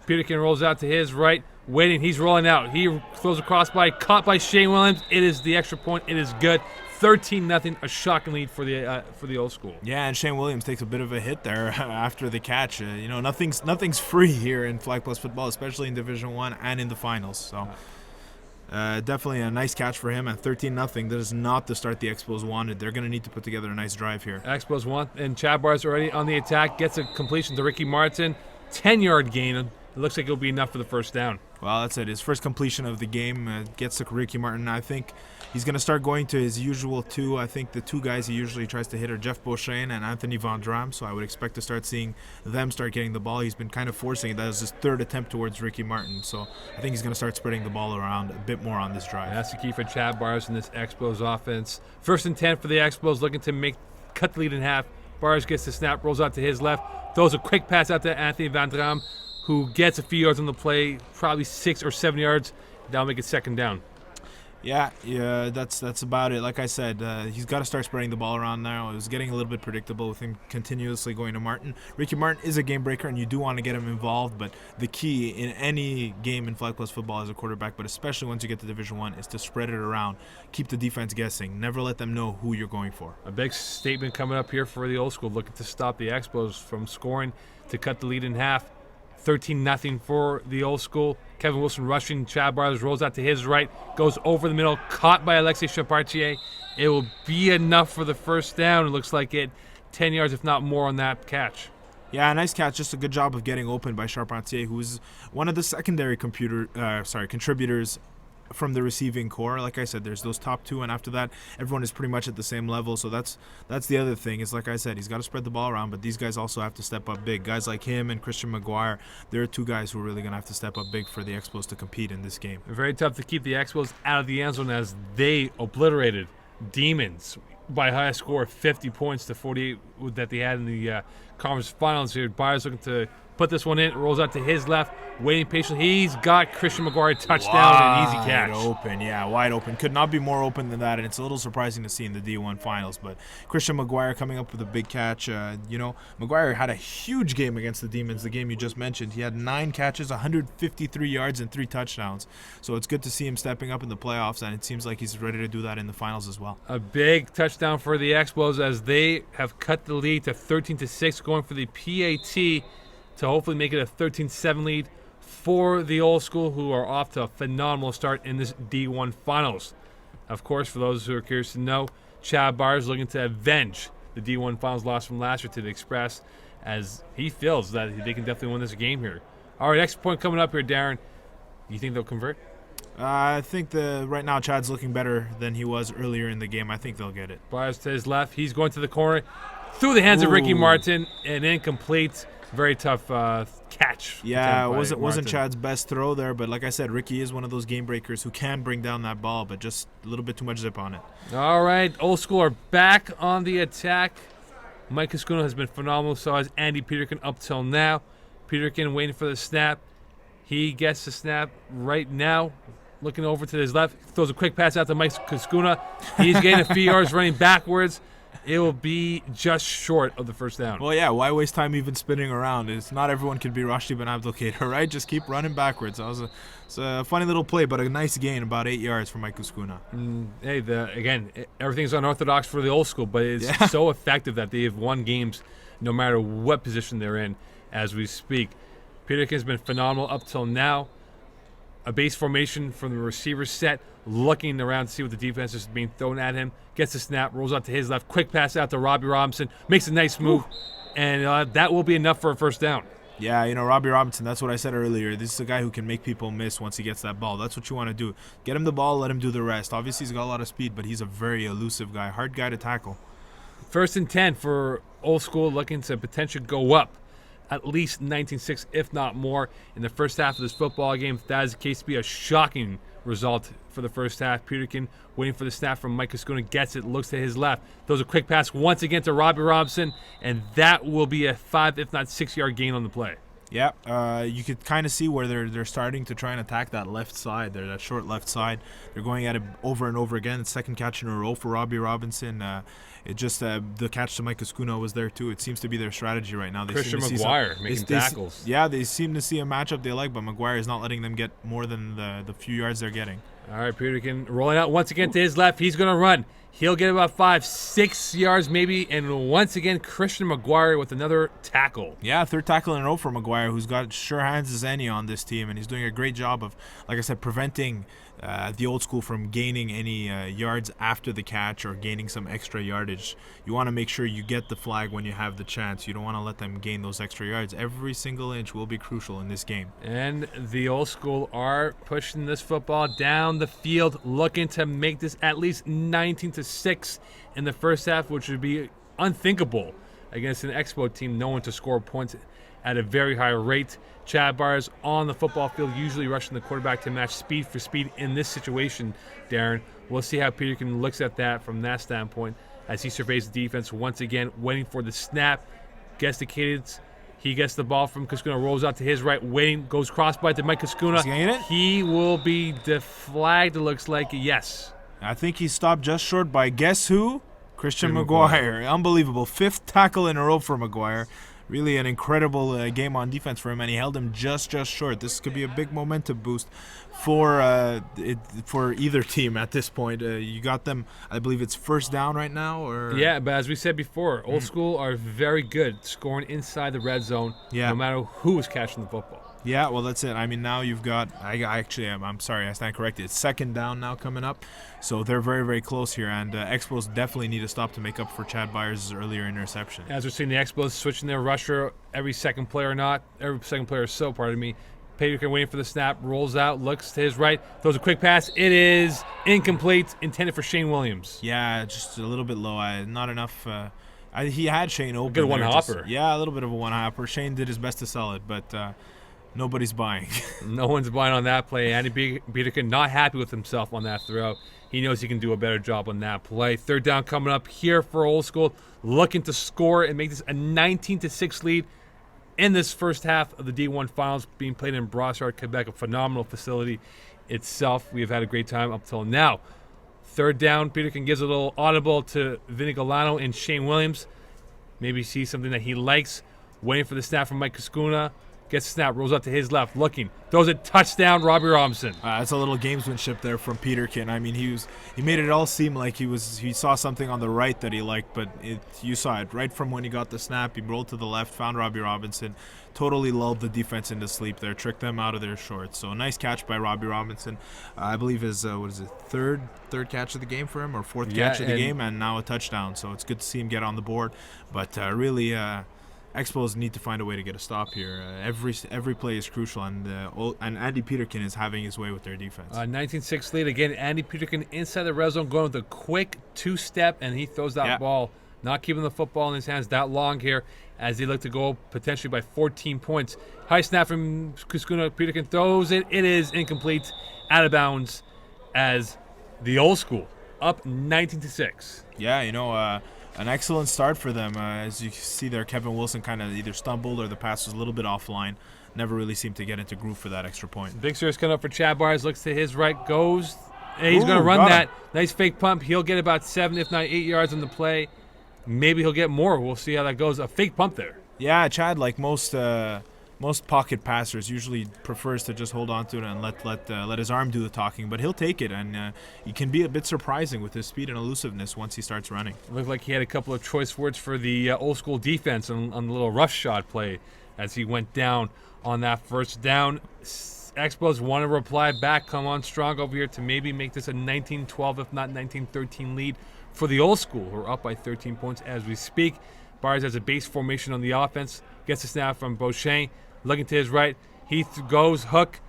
Peterkin rolls out to his right, waiting. He's rolling out. He throws across caught by Shane Williams. It is the extra point. It is good. 13-0, a shocking lead for the Old School. Yeah, and Shane Williams takes a bit of a hit there after the catch. Nothing's free here in Flag Plus football, especially in Division 1 and in the finals. So definitely a nice catch for him. And 13-0, that is not the start the Expos wanted. They're going to need to put together a nice drive here. Expos want, and Chad Barnes already on the attack, gets a completion to Ricky Martin. 10-yard gain. It looks like it'll be enough for the first down. Well, that's it. His first completion of the game gets to Ricky Martin. I think he's going to start going to his usual 2. I think the 2 guys he usually tries to hit are Jeff Beauchesne and Anthony Van Dram, so I would expect to start seeing them start getting the ball. He's been kind of forcing it. That was his 3rd attempt towards Ricky Martin, so I think he's going to start spreading the ball around a bit more on this drive. That's the key for Chad Barnes in this Expos offense. 1st and 10 for the Expos, looking to cut the lead in half. Barnes gets the snap, rolls out to his left, throws a quick pass out to Anthony Van Dram, who gets a few yards on the play, probably 6 or 7 yards. That'll make it second down. Yeah, that's about it. Like I said, he's got to start spreading the ball around now. It was getting a little bit predictable with him continuously going to Martin. Ricky Martin is a game breaker, and you do want to get him involved, but the key in any game in Flag Plus football as a quarterback, but especially once you get to Division 1, is to spread it around. Keep the defense guessing. Never let them know who you're going for. A big statement coming up here for the Old School, looking to stop the Expos from scoring to cut the lead in half. 13-0 for the Old School. Kevin Wilson rushing. Chad Barnes rolls out to his right, goes over the middle, caught by Alexis Chapartier. It will be enough for the first down. It looks like it. 10 yards, if not more, on that catch. Yeah, nice catch. Just a good job of getting open by Charpentier, who is one of the secondary contributors from the receiving core. Like I said, there's those top 2, and after that, everyone is pretty much at the same level. So that's the other thing. Is like I said, he's got to spread the ball around, but these guys also have to step up big. Guys like him and Christian McGuire, they're 2 guys who are really going to have to step up big for the Expos to compete in this game. Very tough to keep the Expos out of the end zone as they obliterated Demons by a high score of 50 points to 48 that they had in the conference finals here. Byers looking to put this one in. It rolls out to his left, waiting patiently. He's got Christian McGuire touchdown and an easy catch. Wide open. Could not be more open than that, and it's a little surprising to see in the D1 finals. But Christian McGuire coming up with a big catch. McGuire had a huge game against the Demons, the game you just mentioned. He had 9 catches, 153 yards, and 3 touchdowns. So it's good to see him stepping up in the playoffs, and it seems like he's ready to do that in the finals as well. A big touchdown for the Expos as they have cut the lead to 13-6, going for the PAT to hopefully make it a 13-7 lead for the Old School, who are off to a phenomenal start in this D1 finals. Of course, for those who are curious to know, Chad Byers looking to avenge the D1 finals loss from last year to the Express, as he feels that they can definitely win this game here. All right, next point coming up here, Darren. You think they'll convert? I think right now Chad's looking better than he was earlier in the game. I think they'll get it. Byers to his left. He's going to the corner. Through the hands of Ricky Martin. And incomplete. Very tough catch. Yeah, it wasn't Chad's best throw there, but like I said, Ricky is one of those game breakers who can bring down that ball, but just a little bit too much zip on it. All right, Old School are back on the attack. Mike Cascuno has been phenomenal, so has Andy Peterkin up till now. Peterkin waiting for the snap. He gets the snap right now. Looking over to his left, throws a quick pass out to Mike Cascuno. He's getting a few yards running backwards. It will be just short of the first down. Well, yeah, why waste time even spinning around? It's not everyone can be Rashdi Ben Abdelkader, right? Just keep running backwards. It's a funny little play, but a nice gain, about 8 yards for Mike Cascuno. Hey, again, everything's unorthodox for the Old School, but it's so effective that they have won games no matter what position they're in as we speak. Peterkin's been phenomenal up till now. A base formation from the receiver set, looking around to see what the defense is being thrown at him. Gets the snap, rolls out to his left. Quick pass out to Robbie Robinson. Makes a nice move. And that will be enough for a first down. Yeah, Robbie Robinson, that's what I said earlier. This is a guy who can make people miss once he gets that ball. That's what you want to do. Get him the ball, let him do the rest. Obviously, he's got a lot of speed, but he's a very elusive guy. Hard guy to tackle. 1st and 10 for Old School, looking to potentially go up at least 19-6, if not more, in the first half of this football game. If that is the case, to be a shocking result for the first half. Peterkin waiting for the snap from Mike Cascuno, gets it, looks to his left, throws a quick pass once again to Robbie Robinson, and that will be a 5, if not 6-yard gain on the play. Yeah, you could kind of see where they're starting to try and attack that left side there, that short left side. They're going at it over and over again. It's second catch in a row for Robbie Robinson. It just the catch to Mike Cascuno was there too. It seems to be their strategy right now. Christian McGuire making tackles. They seem to see a matchup they like, but McGuire is not letting them get more than the few yards they're getting. All right, Peterkin rolling out once again to his left. He's going to run. He'll get about 5-6 yards maybe, and once again, Christian McGuire with another tackle. Yeah, 3rd tackle in a row for McGuire, who's got sure hands as any on this team, and he's doing a great job of, like I said, preventing the Old School from gaining any yards after the catch or gaining some extra yardage. You want to make sure you get the flag when you have the chance. You don't want to let them gain those extra yards. Every single inch will be crucial in this game. And the Old School are pushing this football down the field, looking to make this at least 19-6 in the first half, which would be unthinkable against an Expo team known to score points at a very high rate. Chad Byers on the football field, usually rushing the quarterback to match speed for speed in this situation, Darren. We'll see how Peterkin looks at that from that standpoint as he surveys the defense once again, waiting for the snap. Gets the cadence. He gets the ball from Cascuno, rolls out to his right, waiting, goes cross-by to Mike Cascuno. He will be deflagged, it looks like, yes. I think he stopped just short by guess who? Christian McGuire. Unbelievable. 5th tackle in a row for McGuire. Really an incredible game on defense for him, and he held him just short. This could be a big momentum boost for either team at this point. You got them, I believe it's first down right now? Or yeah, but as we said before, Old School are very good scoring inside the red zone, no matter who is catching the football. Yeah, well, that's it. I mean, now you've got – I'm sorry, I stand corrected. It's 2nd down now coming up. So they're very, very close here. And Expos definitely need a stop to make up for Chad Byers' earlier interception. As we're seeing the Expos switching their rusher every second player or so, pardon me. Peterkin waiting for the snap, rolls out, looks to his right, throws a quick pass. It is incomplete, intended for Shane Williams. Yeah, just a little bit low. Not enough he had Shane open. Good one-hopper. Yeah, a little bit of a one-hopper. Shane did his best to sell it, but nobody's buying. No one's buying on that play. Andy Peterkin not happy with himself on that throw. He knows he can do a better job on that play. 3rd down coming up here for Old School, looking to score and make this a 19-6 lead. in this first half of the D1 Finals being played in Brossard, Quebec, a phenomenal facility itself. We have had a great time up till now. Third down, Peterkin gives a little audible to Vinny Golano and Shane Williams. Maybe see something that he likes. Waiting for the snap from Mike Cascuna. Gets the snap, rolls up to his left, looking. Throws it, touchdown, Robbie Robinson. That's a little gamesmanship there from Peterkin. I mean, he made it all seem like he saw something on the right that he liked, but you saw it right from when he got the snap. He rolled to the left, found Robbie Robinson, totally lulled the defense into sleep there, tricked them out of their shorts. So a nice catch by Robbie Robinson. I believe his third catch of the game for him, or fourth catch of the game, and now a touchdown. So it's good to see him get on the board, but really. Expos need to find a way to get a stop here. Every play is crucial, and Andy Peterkin is having his way with their defense. 19-6 lead again. Andy Peterkin inside the red zone, going with a quick two-step, and he throws that ball, not keeping the football in his hands that long here, as they look to go potentially by 14 points. High snap from Kuskuna. Peterkin throws it. It is incomplete, out of bounds, as the Old School up 19-6. Yeah, an excellent start for them. As you see there, Kevin Wilson kind of either stumbled or the pass was a little bit offline. Never really seemed to get into groove for that extra point. Big Sur's coming up for Chad Byers. Looks to his right, goes. And he's going to run that. Nice fake pump. He'll get about 7, if not 8 yards on the play. Maybe he'll get more. We'll see how that goes. A fake pump there. Yeah, Chad, like most pocket passers, usually prefers to just hold on to it and let his arm do the talking. But he'll take it, and he can be a bit surprising with his speed and elusiveness once he starts running. Looked like he had a couple of choice words for the Old School defense on the little rough shot play as he went down on that first down. Expos want to reply back, come on strong over here to maybe make this a 19-12, if not 19-13 lead for the Old School, who are up by 13 points as we speak. Byers has a base formation on the offense, gets a snap from Beauchesne. Looking to his right, he goes hook.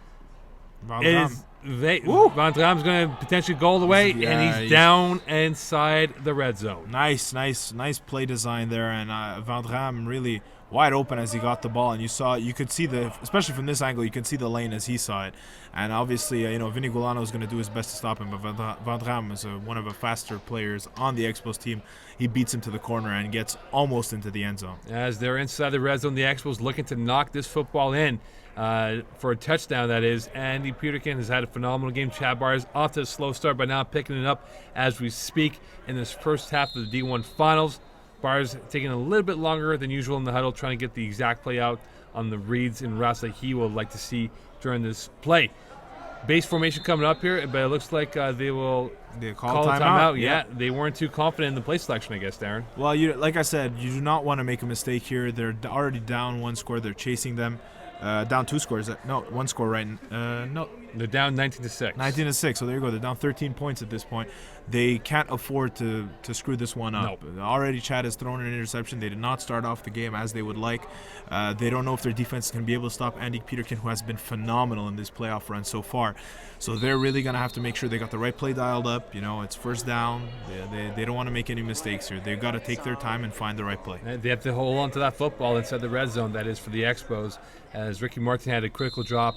Van Dram's going to potentially go all the way, and he's down inside the red zone. Nice play design there, and Van Dram really wide open as he got the ball, and you could see especially from this angle, you can see the lane as he saw it. And obviously, Vinny Golano is going to do his best to stop him, but Van Dram is one of the faster players on the Expos team. He beats him to the corner and gets almost into the end zone. As they're inside the red zone, the Expos looking to knock this football in for a touchdown, that is. Andy Peterkin has had a phenomenal game. Chad Byers off to a slow start, but now picking it up as we speak in this first half of the D1 Finals. Byers taking a little bit longer than usual in the huddle, trying to get the exact play out on the reads and routes that he would like to see during this play. Base formation coming up here, but it looks like they will call a timeout. Yeah, they weren't too confident in the play selection, I guess, Darren. Well, like I said, you do not want to make a mistake here. They're already down one score. They're chasing them. Down 2 scores. No, 1 score right. No. They're down 19-6. 19-6. So there you go. They're down 13 points at this point. They can't afford to screw this one up. Nope. Already Chad has thrown an interception. They did not start off the game as they would like. They don't know if their defense is going to be able to stop Andy Peterkin, who has been phenomenal in this playoff run so far. So they're really going to have to make sure they got the right play dialed up. It's first down. They don't want to make any mistakes here. They've got to take their time and find the right play. They have to hold on to that football inside the red zone. That is for the Expos, as Ricky Martin had a critical drop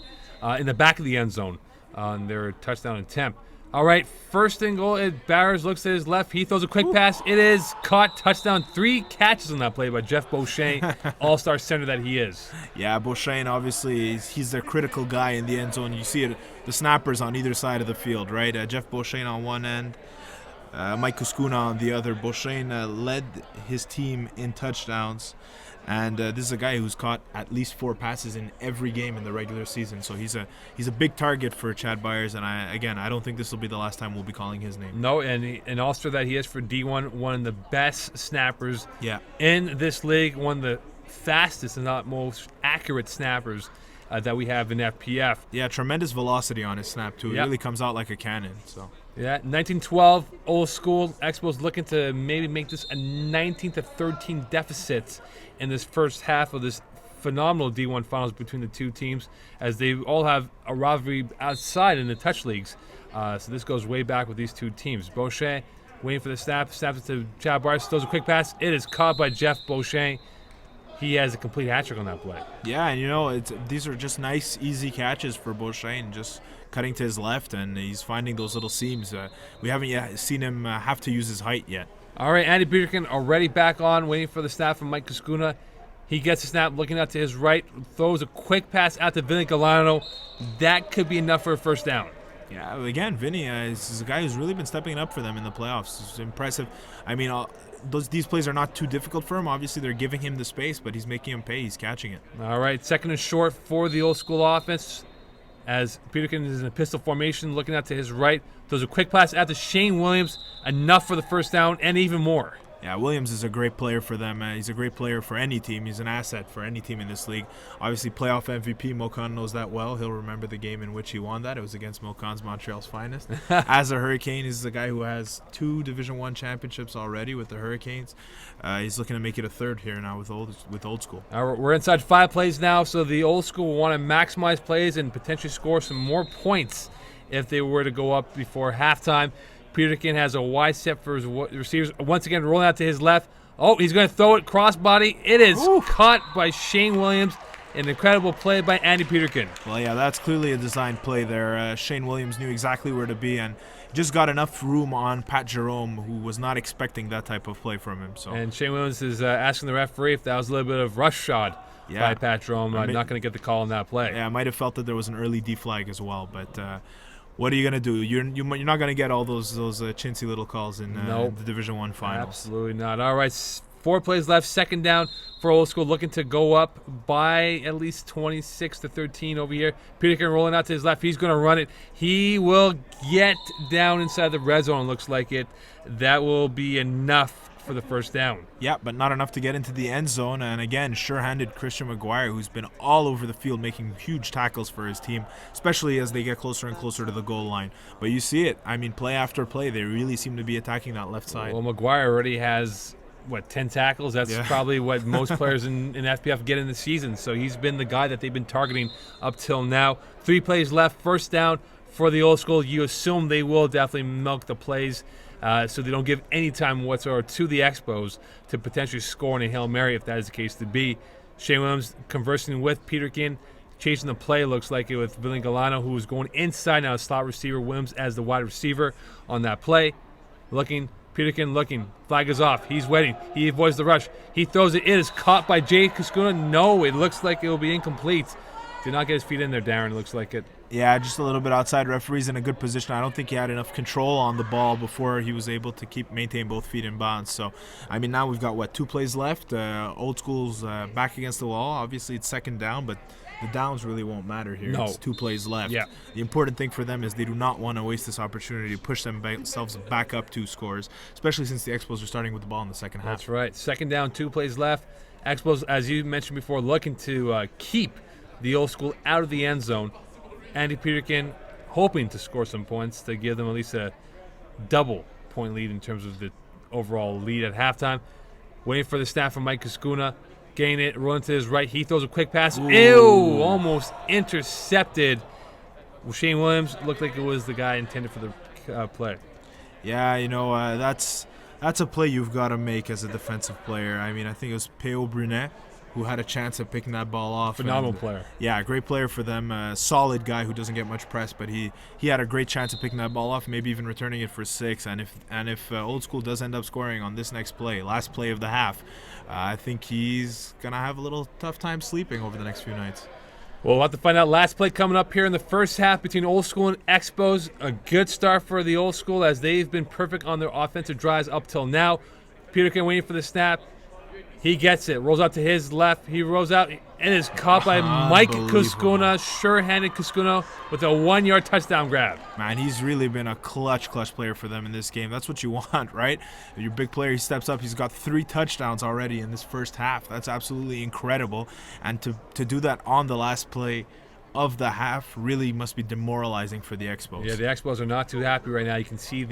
in the back of the end zone on their touchdown attempt. All right, first and goal. Barrers looks to his left. He throws a quick pass. It is caught. Touchdown. 3 catches on that play by Jeff Beauchesne, all-star center that he is. Yeah, Beauchesne, obviously, he's their critical guy in the end zone. You see it, the snappers on either side of the field, right? Jeff Beauchesne on one end, Mike Kuskuna on the other. Beauchesne led his team in touchdowns. And this is a guy who's caught at least 4 passes in every game in the regular season. So he's a big target for Chad Byers. And I don't think this will be the last time we'll be calling his name. No, and an all-star that he is for D1, one of the best snappers in this league, one of the fastest and not most accurate snappers that we have in FPF. Yeah, tremendous velocity on his snap, too. It really comes out like a cannon. So. Yeah, 19-12, Old School. Expos looking to maybe make this a 19-13 deficit in this first half of this phenomenal D1 Finals between the two teams, as they all have a rivalry outside in the touch leagues. So this goes way back with these two teams. Beauchesne waiting for the snap. Snaps it to Chad Byers. Throws a quick pass. It is caught by Jeff Beauchesne. He has a complete hat trick on that play. Yeah, and these are just nice, easy catches for Beauchesne, just cutting to his left, and he's finding those little seams. We haven't yet seen him have to use his height yet. All right, Andy Peterkin already back on, waiting for the snap from Mike Kuskuna. He gets a snap, looking out to his right, throws a quick pass out to Vinny Galano. That could be enough for a first down. Yeah, again, Vinny is a guy who's really been stepping up for them in the playoffs. It's impressive. I mean, these plays are not too difficult for him. Obviously, they're giving him the space, but he's making him pay. He's catching it. All right, second and short for the Old School offense as Peterkin is in a pistol formation, looking out to his right. Throws a quick pass out to Shane Williams, enough for the first down and even more. Yeah, Williams is a great player for them. He's a great player for any team. He's an asset for any team in this league. Obviously, playoff MVP, Mokan knows that well. He'll remember the game in which he won that. It was against Mokan's Montreal's finest. As a Hurricane, he's a guy who has 2 Division I championships already with the Hurricanes. He's looking to make it a third here now with Old School. All right, we're inside 5 plays now, so the Old School will want to maximize plays and potentially score some more points if they were to go up before halftime. Peterkin has a wide set for his receivers. Once again, rolling out to his left. Oh, he's going to throw it crossbody. It is caught by Shane Williams. An incredible play by Andy Peterkin. Well, yeah, that's clearly a designed play there. Shane Williams knew exactly where to be and just got enough room on Pat Jerome, who was not expecting that type of play from him. So. And Shane Williams is asking the referee if that was a little bit of roughshod by Pat Jerome. Not going to get the call on that play. Yeah, I might have felt that there was an early D flag as well, but what are you going to do? You're not going to get all those chintzy little calls in the Division I finals. Absolutely not. All right, 4 plays left, second down for Old School, looking to go up by at least 26-13 over here. Peterkin rolling out to his left. He's going to run it. He will get down inside the red zone, looks like it. That will be enough for the first down. Yeah, but not enough to get into the end zone. And again, sure-handed Christian McGuire, who's been all over the field making huge tackles for his team, especially as they get closer and closer to the goal line. But you see it. I mean, play after play, they really seem to be attacking that left side. Well, McGuire already has 10 tackles? That's probably what most players in FPF get in the season. So he's been the guy that they've been targeting up till now. 3 plays left, first down for the Old School. You assume they will definitely milk the plays so they don't give any time whatsoever to the Expos to potentially score in a Hail Mary if that is the case to be. Shane Williams conversing with Peterkin, chasing the play, looks like it, with Vinny Galano, who is going inside now, slot receiver. Williams as the wide receiver on that play. Peterkin looking, flag is off. He's waiting. He avoids the rush. He throws it. It is caught by Jay Kuskuna. No, it looks like it will be incomplete. Did not get his feet in there, Darren. It looks like it. Yeah, just a little bit outside. Referee's in a good position. I don't think he had enough control on the ball before he was able to maintain both feet in bounds. So, I mean, now we've got, 2 plays left. Old School's back against the wall. Obviously, it's second down, but the downs really won't matter here. No. It's 2 plays left. Yeah. The important thing for them is they do not want to waste this opportunity to push themselves back up 2 scores, especially since the Expos are starting with the ball in the second half. That's right. Second down, 2 plays left. Expos, as you mentioned before, looking to keep the Old School out of the end zone. Andy Peterkin hoping to score some points to give them at least a double point lead in terms of the overall lead at halftime. Waiting for the snap from Mike Kuskuna. Gain it, rolling to his right. He throws a quick pass. Ew! Almost intercepted. Shane Williams looked like it was the guy intended for the play. Yeah, that's a play you've got to make as a defensive player. I mean, I think it was Peo Brunet who had a chance of picking that ball off. Phenomenal player. Yeah, great player for them. Solid guy who doesn't get much press, but he had a great chance of picking that ball off, maybe even returning it for 6. And if Old School does end up scoring on this next play, last play of the half, I think he's going to have a little tough time sleeping over the next few nights. Well, we'll have to find out. Last play coming up here in the first half between Old School and Expos. A good start for the Old School as they've been perfect on their offensive drives up till now. Peterkin waiting for the snap. He gets it. Rolls out to his left. He rolls out and is caught by Mike Kuskuna. Sure-handed Kuskuna with a 1-yard touchdown grab. Man, he's really been a clutch player for them in this game. That's what you want, right? Your big player, he steps up. He's got 3 touchdowns already in this first half. That's absolutely incredible. And to do that on the last play of the half really must be demoralizing for the Expos. Yeah, the Expos are not too happy right now. You can see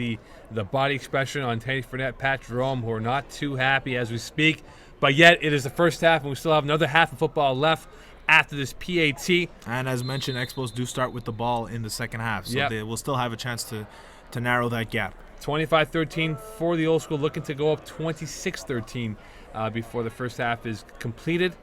the body expression on Teddy Fournette, Pat Jerome, who are not too happy as we speak. But yet, it is the first half, and we still have another half of football left after this PAT. And as mentioned, Expos do start with the ball in the second half, so they will still have a chance to narrow that gap. 25-13 for the Old School, looking to go up 26-13 before the first half is completed.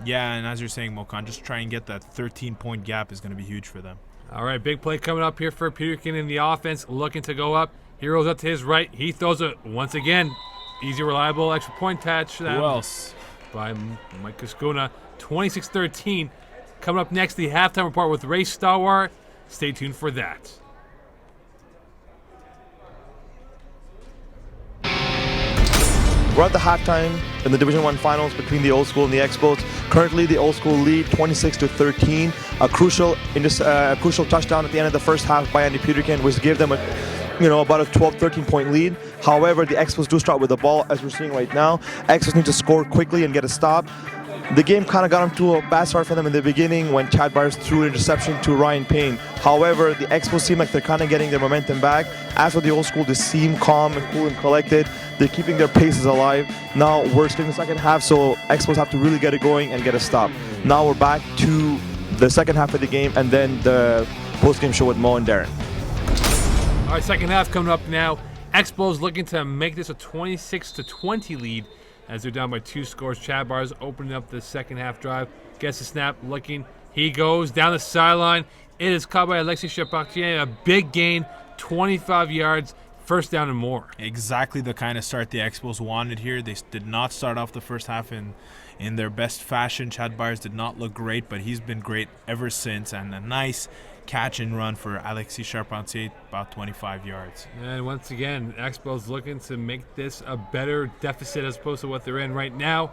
Yeah, and as you're saying, Mokan, just try and get that 13-point gap is going to be huge for them. All right, big play coming up here for Peterkin in the offense, looking to go up. He rolls up to his right. He throws it once again. Easy, reliable, extra point touch. Who else? by Mike Kuskuna. 26-13. Coming up next, the halftime report with Ray Stawar. Stay tuned for that. We're at the halftime in the Division 1 finals between the Old School and the Expos. Currently, the Old School lead 26-13. A crucial touchdown at the end of the first half by Andy Peterkin, which gave them about a 12-13 point lead. However, the Expos do start with the ball, as we're seeing right now. Expos need to score quickly and get a stop. The game kind of got them to a bad start for them in the beginning when Chad Byers threw an interception to Ryan Payne. However, the Expos seem like they're kind of getting their momentum back. After the Old School, they seem calm and cool and collected. They're keeping their paces alive. Now we're in the second half, so Expos have to really get it going and get a stop. Now we're back to the second half of the game and then the post-game show with Mo and Darren. All right, second half coming up now. Expos looking to make this a 26-20 lead as they're down by 2 scores. Chad Byers opening up the second half drive. Gets the snap, looking. He goes down the sideline. It is caught by Alexis Charpentier. A big gain, 25 yards, first down and more. Exactly the kind of start the Expos wanted here. They did not start off the first half in their best fashion. Chad Byers did not look great, but he's been great ever since. And a nice catch and run for Alexis Charpentier, about 25 yards. And once again, Expos looking to make this a better deficit as opposed to what they're in right now.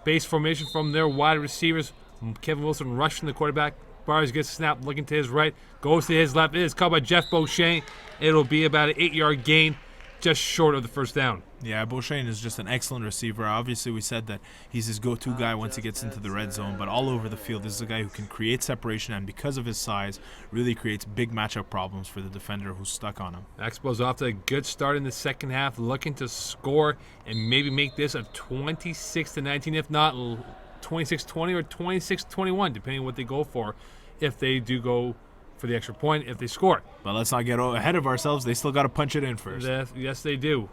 Base formation from their wide receivers. Kevin Wilson rushing the quarterback. Byers gets a snap, looking to his right, goes to his left. It is caught by Jeff Beauchesne. It'll be about an 8-yard gain, just short of the first down. Yeah, Beauchesne is just an excellent receiver. Obviously, we said that he's his go-to guy once he gets into the red zone, but all over the field, this is a guy who can create separation and because of his size, really creates big matchup problems for the defender who's stuck on him. Expos off to a good start in the second half, looking to score and maybe make this a 26-19, if not 26-20 or 26-21, depending on what they go for. If they do go for the extra point, if they score. But let's not get ahead of ourselves. They still got to punch it in first. Yes, they do.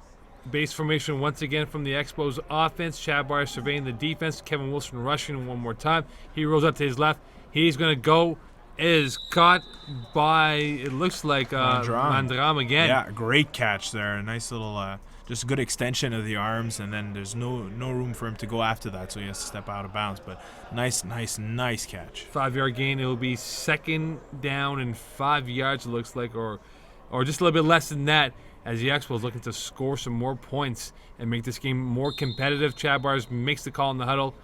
Base formation once again from the Expos offense. Chad Byers surveying the defense. Kevin Wilson rushing one more time. He rolls up to his left. He's going to go. It is caught by, it looks like Mandram again. Yeah, great catch there. A nice little, just a good extension of the arms, and then there's no room for him to go after that, so he has to step out of bounds. But nice catch. 5-yard gain. It will be second down and 5 yards, it looks like, or just a little bit less than that, as the Expos looking to score some more points and make this game more competitive. Chad Byers makes the call in the huddle.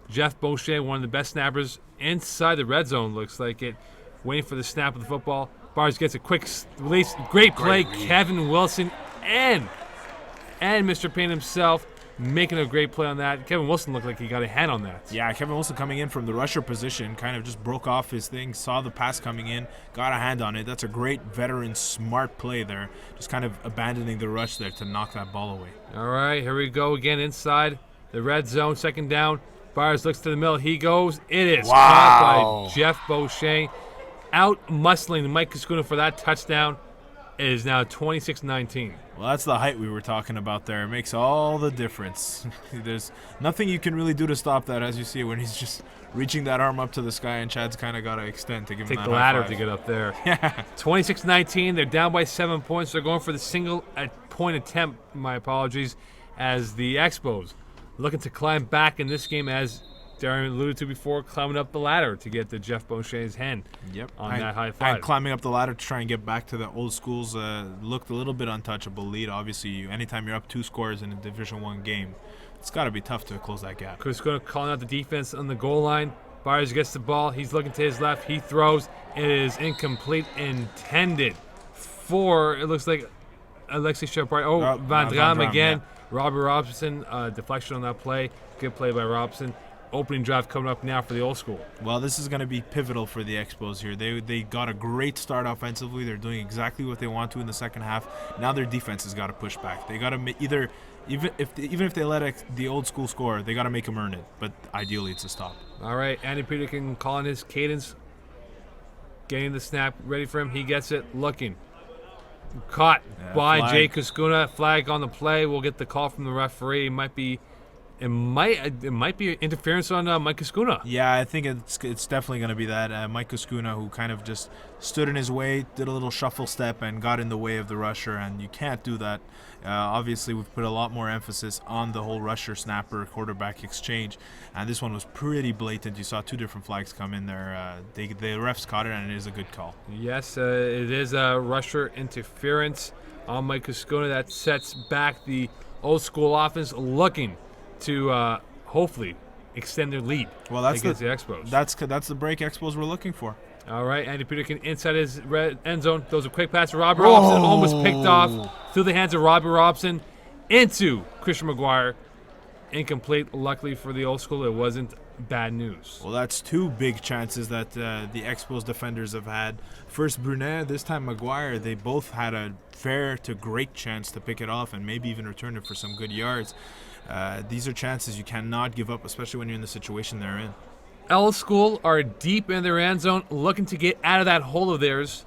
Jeff Beauchesne, one of the best snappers inside the red zone, looks like it, waiting for the snap of the football. Byers gets a quick release. Great play. Kevin Wilson and Mr. Payne himself making a great play on that. Kevin Wilson looked like he got a hand on that. Yeah, Kevin Wilson coming in from the rusher position, kind of just broke off his thing, saw the pass coming in, got a hand on it. That's a great veteran, smart play there. Just kind of abandoning the rush there to knock that ball away. All right, here we go again inside the red zone, second down. Byers looks to the middle. He goes. It is caught by Jeff Beauchesne. Out muscling Mike Kuskuna for that touchdown. It is now 26-19. Well, that's the height we were talking about there. It makes all the difference. There's nothing you can really do to stop that, as you see when he's just reaching that arm up to the sky, and Chad's kind of got to extend to give him that Take the ladder high five. to get up there. Yeah. 26-19. They're down by 7 points. They're going for the single point attempt, my apologies, as the Expos looking to climb back in this game, as Darren alluded to before, climbing up the ladder to get to Jeff Beauchesne's hand on that high five. And climbing up the ladder to try and get back to the Old School's looked a little bit untouchable lead. Obviously, anytime you're up 2 scores in a Division I game, it's got to be tough to close that gap. Kuskuna calling out the defense on the goal line. Byers gets the ball. He's looking to his left. He throws. It is incomplete, intended for, it looks like, Alexis Charpentier. Van Dram again. Yeah. Robbie Robson, deflection on that play. Good play by Robson. Opening drive coming up now for the Old School. Well, this is going to be pivotal for the Expos here. They got a great start offensively. They're doing exactly what they want to in the second half. Now their defense has got to push back. They got to even if they let the Old School score, they got to make them earn it. But ideally, it's a stop. All right, Andy Peterkin calling his cadence, getting the snap ready for him. He gets it, looking. Caught by flag. Jay Kuskuna. Flag on the play. We'll get the call from the referee. It might be it might be interference on Mike Koskuna. Yeah, I think it's definitely going to be that. Mike Koskuna, who kind of just stood in his way, did a little shuffle step, and got in the way of the rusher, and you can't do that. Obviously, we've put a lot more emphasis on the whole rusher-snapper quarterback exchange, and this one was pretty blatant. You saw two different flags come in there. The refs caught it, and it is a good call. Yes, it is a rusher interference on Mike Koskuna that sets back the Old School offense, looking to hopefully extend their lead against the Expos. That's the break Expos were looking for. All right, Andy Peterkin inside his red end zone. Throws a quick pass to Robbie Robson. Almost picked off through the hands of Robbie Robson into Christian McGuire. Incomplete. Luckily for the Old School, it wasn't bad news. Well, that's two big chances that the Expos defenders have had. First Brunet, this time McGuire. They both had a fair to great chance to pick it off and maybe even return it for some good yards. These are chances you cannot give up, especially when you're in the situation they're in. Old School are deep in their end zone, looking to get out of that hole of theirs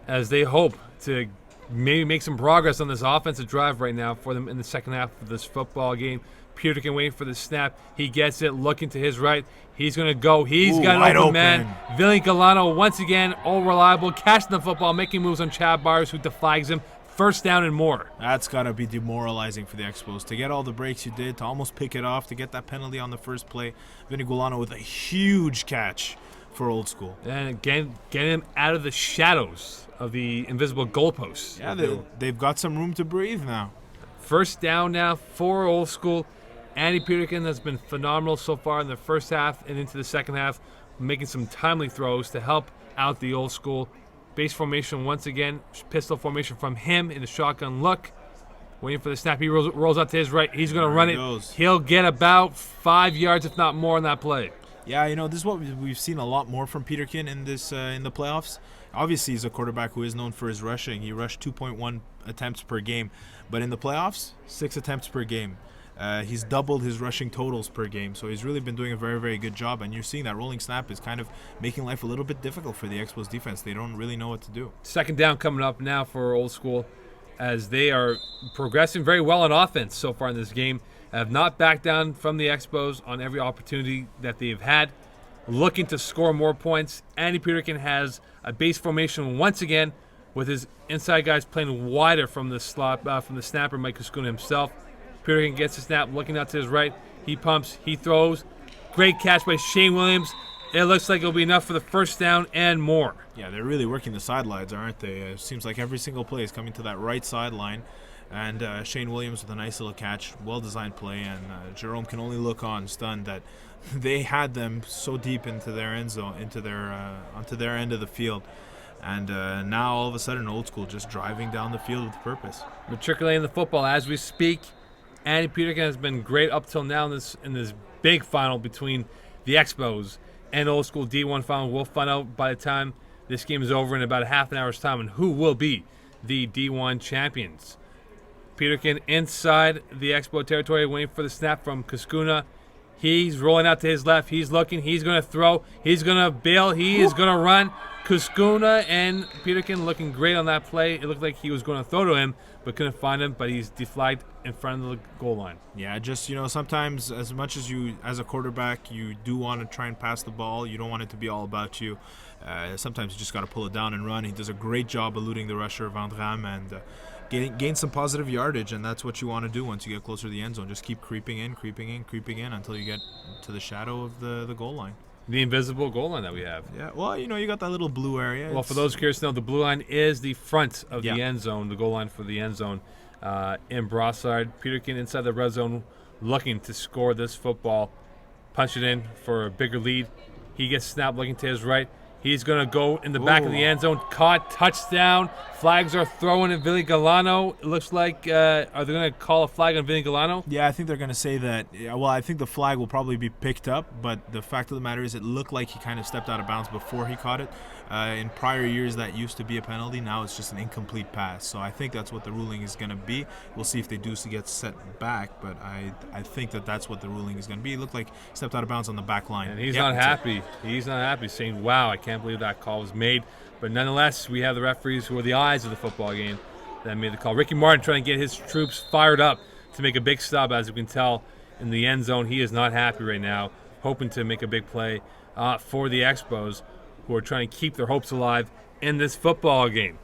as they hope to maybe make some progress on this offensive drive right now for them in the second half of this football game. Peterkin waiting for the snap. He gets it, looking to his right. He's going to go. He's got an open man. Vinny Galano, once again, all reliable, catching the football, making moves on Chad Byers, who deflags him. First down and more. That's got to be demoralizing for the Expos. To get all the breaks you did, to almost pick it off, to get that penalty on the first play. Vinny Galano with a huge catch for Old School. And again, getting him out of the shadows of the invisible goalposts. Yeah, they've got some room to breathe now. First down now for Old School. Andy Peterkin has been phenomenal so far in the first half and into the second half, making some timely throws to help out the Old School. Base formation once again, pistol formation from him in the shotgun look. Waiting for the snap, he rolls out to his right. He's going to run it. He'll get about 5 yards, if not more, on that play. Yeah, this is what we've seen a lot more from Peterkin in this in the playoffs. Obviously, he's a quarterback who is known for his rushing. He rushed 2.1 attempts per game, but in the playoffs, 6 attempts per game. He's doubled his rushing totals per game, so he's really been doing a very, very good job, and you're seeing that rolling snap is kind of making life a little bit difficult for the Expos defense. They don't really know what to do. Second down coming up now for Old School as they are progressing very well on offense so far in this game. Have not backed down from the Expos on every opportunity that they've had, looking to score more points. Andy Peterkin has a base formation once again with his inside guys playing wider from the slot, from the snapper, Mike Koskuna himself. Peterkin gets the snap, looking out to his right. He pumps, he throws. Great catch by Shane Williams. It looks like it'll be enough for the first down and more. Yeah, they're really working the sidelines, aren't they? It seems like every single play is coming to that right sideline. And Shane Williams with a nice little catch, well-designed play. And Jerome can only look on, stunned that they had them so deep into their end zone, onto their end of the field. And now all of a sudden, Old School just driving down the field with purpose. Matriculating the football as we speak. Andy Peterkin has been great up till now in this big final between the Expos and Old School D1 final. We'll find out by the time this game is over in about a half an hour's time and who will be the D1 champions. Peterkin inside the Expo territory waiting for the snap from Koskuna. He's rolling out to his left. He's looking. He's going to throw. He's going to bail. He is going to run. Koskuna and Peterkin looking great on that play. It looked like he was going to throw to him, but couldn't find him. But he's deflagged in front of the goal line. Yeah, just, sometimes as much as you, as a quarterback, you do want to try and pass the ball. You don't want it to be all about you. Sometimes you just got to pull it down and run. He does a great job eluding the rusher, Van Dram, and gain some positive yardage, and that's what you want to do once you get closer to the end zone. Just keep creeping in until you get to the shadow of the goal line. The invisible goal line that we have. Yeah, well, you got that little blue area. Well, for those curious to know, the blue line is the front of the end zone, the goal line for the end zone in Brossard. Peterkin inside the red zone looking to score this football. Punch it in for a bigger lead. He gets snapped looking to his right. He's going to go in the back of the end zone. Caught, touchdown. Flags are thrown at Vinny Galano. It looks like, are they going to call a flag on Vinny Galano? Yeah, I think they're going to say that. Well, I think the flag will probably be picked up, but the fact of the matter is it looked like he kind of stepped out of bounds before he caught it. In prior years, that used to be a penalty. Now it's just an incomplete pass. So I think that's what the ruling is going to be. We'll see if they do get set back, but I think that's what the ruling is going to be. It looked like he stepped out of bounds on the back line. And he's not happy. He's not happy, saying, wow, I can't believe that call was made. But nonetheless, we have the referees who are the eyes of the football game that made the call. Ricky Martin trying to get his troops fired up to make a big stop, as you can tell, in the end zone. He is not happy right now, hoping to make a big play for the Expos, who are trying to keep their hopes alive in this football game.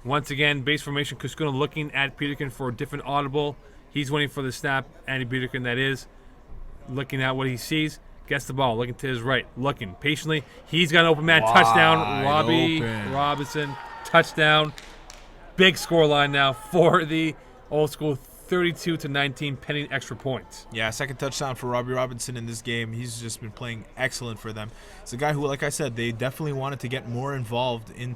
Once again, base formation, Kuskuna looking at Peterkin for a different audible. He's waiting for the snap. Andy Peterkin, that is, looking at what he sees. Gets the ball, looking to his right, looking patiently. He's got an open man, touchdown. Robbie Robinson, touchdown. Big score line now for the Old School, 32-19, pending extra points. Yeah, second touchdown for Robbie Robinson in this game. He's just been playing excellent for them. It's a guy who, like I said, they definitely wanted to get more involved in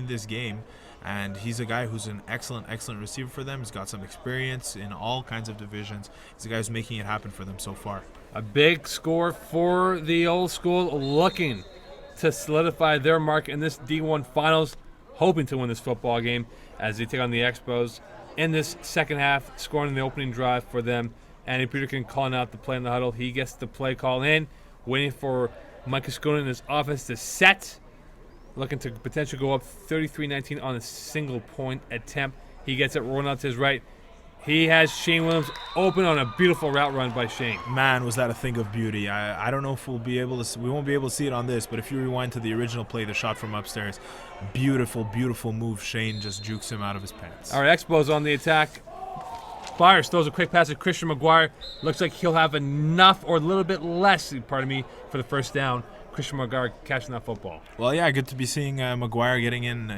this game. And he's a guy who's an excellent receiver for them. He's got some experience in all kinds of divisions. He's a guy who's making it happen for them so far. A big score for the Old School, looking to solidify their mark in this D1 Finals, hoping to win this football game as they take on the Expos in this second half, scoring in the opening drive for them. Andy Peterkin calling out the play in the huddle. He gets the play call in, waiting for Mike Kuskuna and his offense to set. Looking to potentially go up 33-19 on a single point attempt. He gets it rolling out to his right. He has Shane Williams open on a beautiful route run by Shane. Man, was that a thing of beauty. I don't know if we won't be able to see it on this, but if you rewind to the original play, the shot from upstairs, beautiful move. Shane just jukes him out of his pants. All right, Expos on the attack. Byers throws a quick pass to Christian McGuire. Looks like he'll have enough or a little bit less, for the first down. Christian McGuire catching that football. Well, yeah, good to be seeing McGuire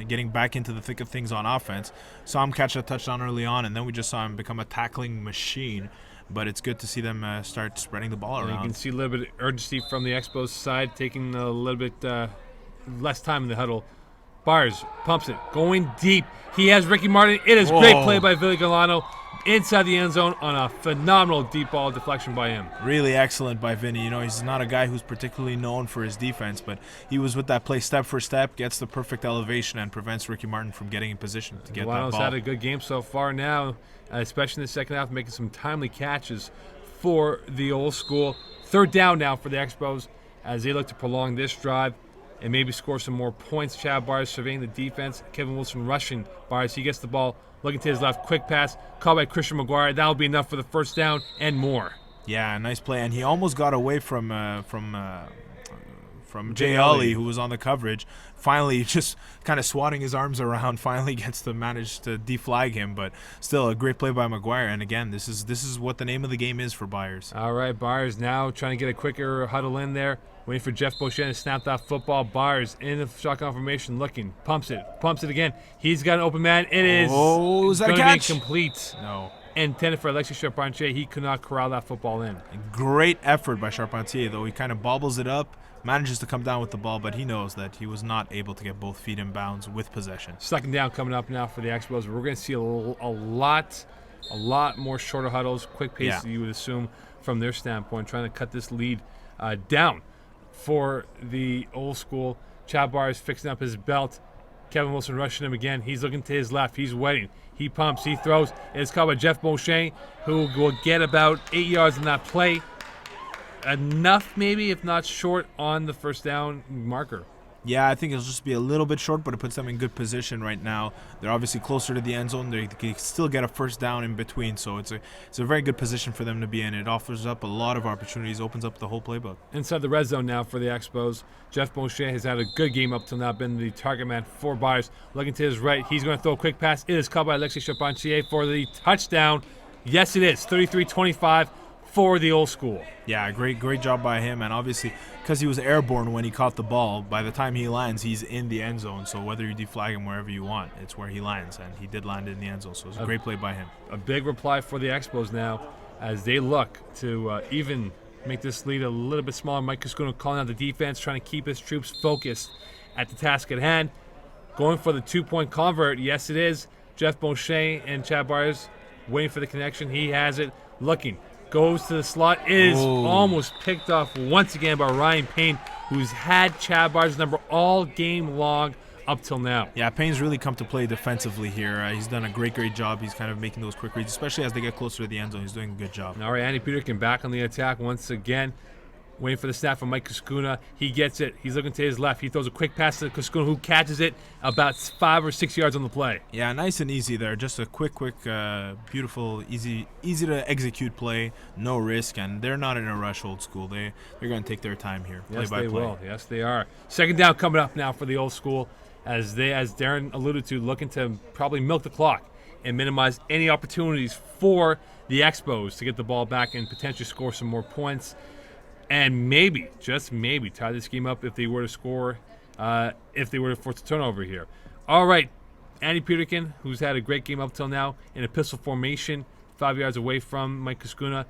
getting back into the thick of things on offense. Saw him catch a touchdown early on, and then we just saw him become a tackling machine. But it's good to see them start spreading the ball around. You can see a little bit of urgency from the Expos side, taking a little bit less time in the huddle. Byers pumps it, going deep. He has Ricky Martin. It is great play by Billy Galano inside the end zone on a phenomenal deep ball deflection by him. Really excellent by Vinny. You know, he's not a guy who's particularly known for his defense, but he was with that play step for step, gets the perfect elevation, and prevents Ricky Martin from getting in position to get Galano's that ball. Had a good game so far now, especially in the second half, making some timely catches for the Old School. Third down now for the Expos as they look to prolong this drive and maybe score some more points. Chad Byers surveying the defense. Kevin Wilson rushing Byers. He gets the ball, looking to his left. Quick pass, called by Christian McGuire. That'll be enough for the first down and more. Yeah, nice play. And he almost got away from Jay Ollie, who was on the coverage. Finally, just kind of swatting his arms around, finally gets to manage to deflag him. But still, a great play by McGuire. And again, this is what the name of the game is for Byers. All right, Byers now trying to get a quicker huddle in there. Waiting for Jeff Beauchesne to snap that football. Byers in the shotgun formation, looking, pumps it again. He's got an open man. It is is that a going to catch? be incomplete. No. Intended for Alexis Charpentier. He could not corral that football in. Great effort by Charpentier, though. He kind of bobbles it up, manages to come down with the ball, but he knows that he was not able to get both feet in bounds with possession. Second down coming up now for the Expos. We're going to see a lot more shorter huddles, quick pace, you would assume, from their standpoint, trying to cut this lead down for the Old School. Chad Byers fixing up his belt. Kevin Wilson rushing him again. He's looking to his left. He's waiting. He pumps. He throws. It's caught by Jeff Beauchesne, who will get about 8 yards in that play. Enough, maybe, if not short, on the first down marker. Yeah, I think it'll just be a little bit short, but it puts them in good position right now. They're obviously closer to the end zone. They can still get a first down in between, so it's a very good position for them to be in. It offers up a lot of opportunities, opens up the whole playbook. Inside the red zone now for the Expos. Jeff Beauchesne has had a good game up till now, been the target man for Byers. Looking to his right, he's going to throw a quick pass. It is caught by Alexis Charpentier for the touchdown. Yes, it is. 33-25 for the Old School. Yeah, great job by him, and obviously because he was airborne when he caught the ball, by the time he lands, he's in the end zone. So whether you deflag him wherever you want, it's where he lands, and he did land in the end zone. So it's a great play by him. A big reply for the Expos now as they look to even make this lead a little bit smaller. Mike Kuskuna calling out the defense, trying to keep his troops focused at the task at hand. Going for the two-point convert. Yes, it is. Jeff Beauchesne and Chad Byers waiting for the connection. He has it. Looking. Goes to the slot. It is almost picked off once again by Ryan Payne, who's had Chad Byers' number all game long up till now. Yeah, Payne's really come to play defensively here. He's done a great job. He's kind of making those quick reads, especially as they get closer to the end zone. He's doing a good job. All right, Andy Peterkin back on the attack once again. waiting for the snap from Mike Kuskuna. He gets it. He's looking to his left. He throws a quick pass to Kuskuna, who catches it about 5 or 6 yards on the play. Yeah, nice and easy there. Just a quick, beautiful, easy to execute play, no risk, and they're not in a rush. Old School. They're going to take their time here. Yes, play by they play. will. Yes, they are. Second down coming up now for the Old School, as Darren alluded to, looking to probably milk the clock and minimize any opportunities for the Expos to get the ball back and potentially score some more points. And maybe, just maybe, tie this game up if they were to score, if they were to force a turnover here. All right, Andy Peterkin, who's had a great game up till now, in a pistol formation, 5 yards away from Mike Kuskuna,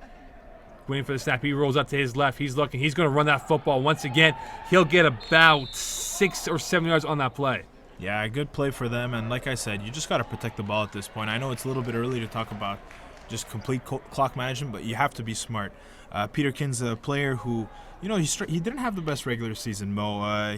waiting for the snap. He rolls up to his left. He's looking. He's going to run that football once again. He'll get about 6 or 7 yards on that play. Yeah, good play for them. And like I said, you just got to protect the ball at this point. I know it's a little bit early to talk about just complete clock management, but you have to be smart. Peterkin's a player who, he didn't have the best regular season, Mo.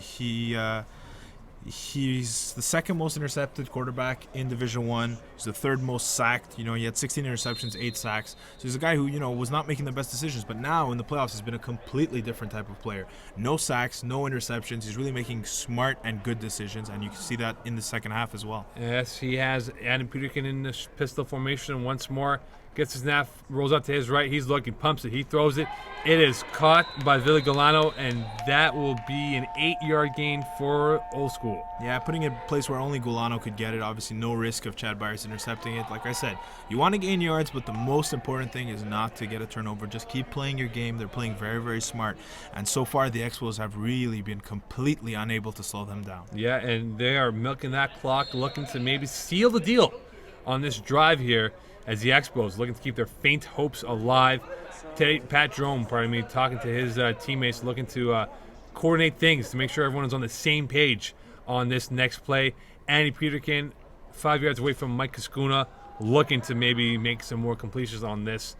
He's the second most intercepted quarterback in Division One. He's the third most sacked. He had 16 interceptions, 8 sacks. So he's a guy who, was not making the best decisions. But now in the playoffs, he's been a completely different type of player. No sacks, no interceptions. He's really making smart and good decisions, and you can see that in the second half as well. Yes, he has Adam Peterkin in this pistol formation once more. Gets his snap, rolls out to his right. He's looking, pumps it. He throws it. It is caught by Billy Galano, and that will be an 8-yard gain for Old School. Yeah, putting it in a place where only Gulano could get it. Obviously, no risk of Chad Byers intercepting it. Like I said, you want to gain yards, but the most important thing is not to get a turnover. Just keep playing your game. They're playing very, very smart. And so far, the Expos have really been completely unable to slow them down. Yeah, and they are milking that clock, looking to maybe seal the deal on this drive here, as the Expos looking to keep their faint hopes alive. Pat Jerome, talking to his teammates, looking to coordinate things to make sure everyone is on the same page on this next play. Andy Peterkin, 5 yards away from Mike Kuskuna, looking to maybe make some more completions on this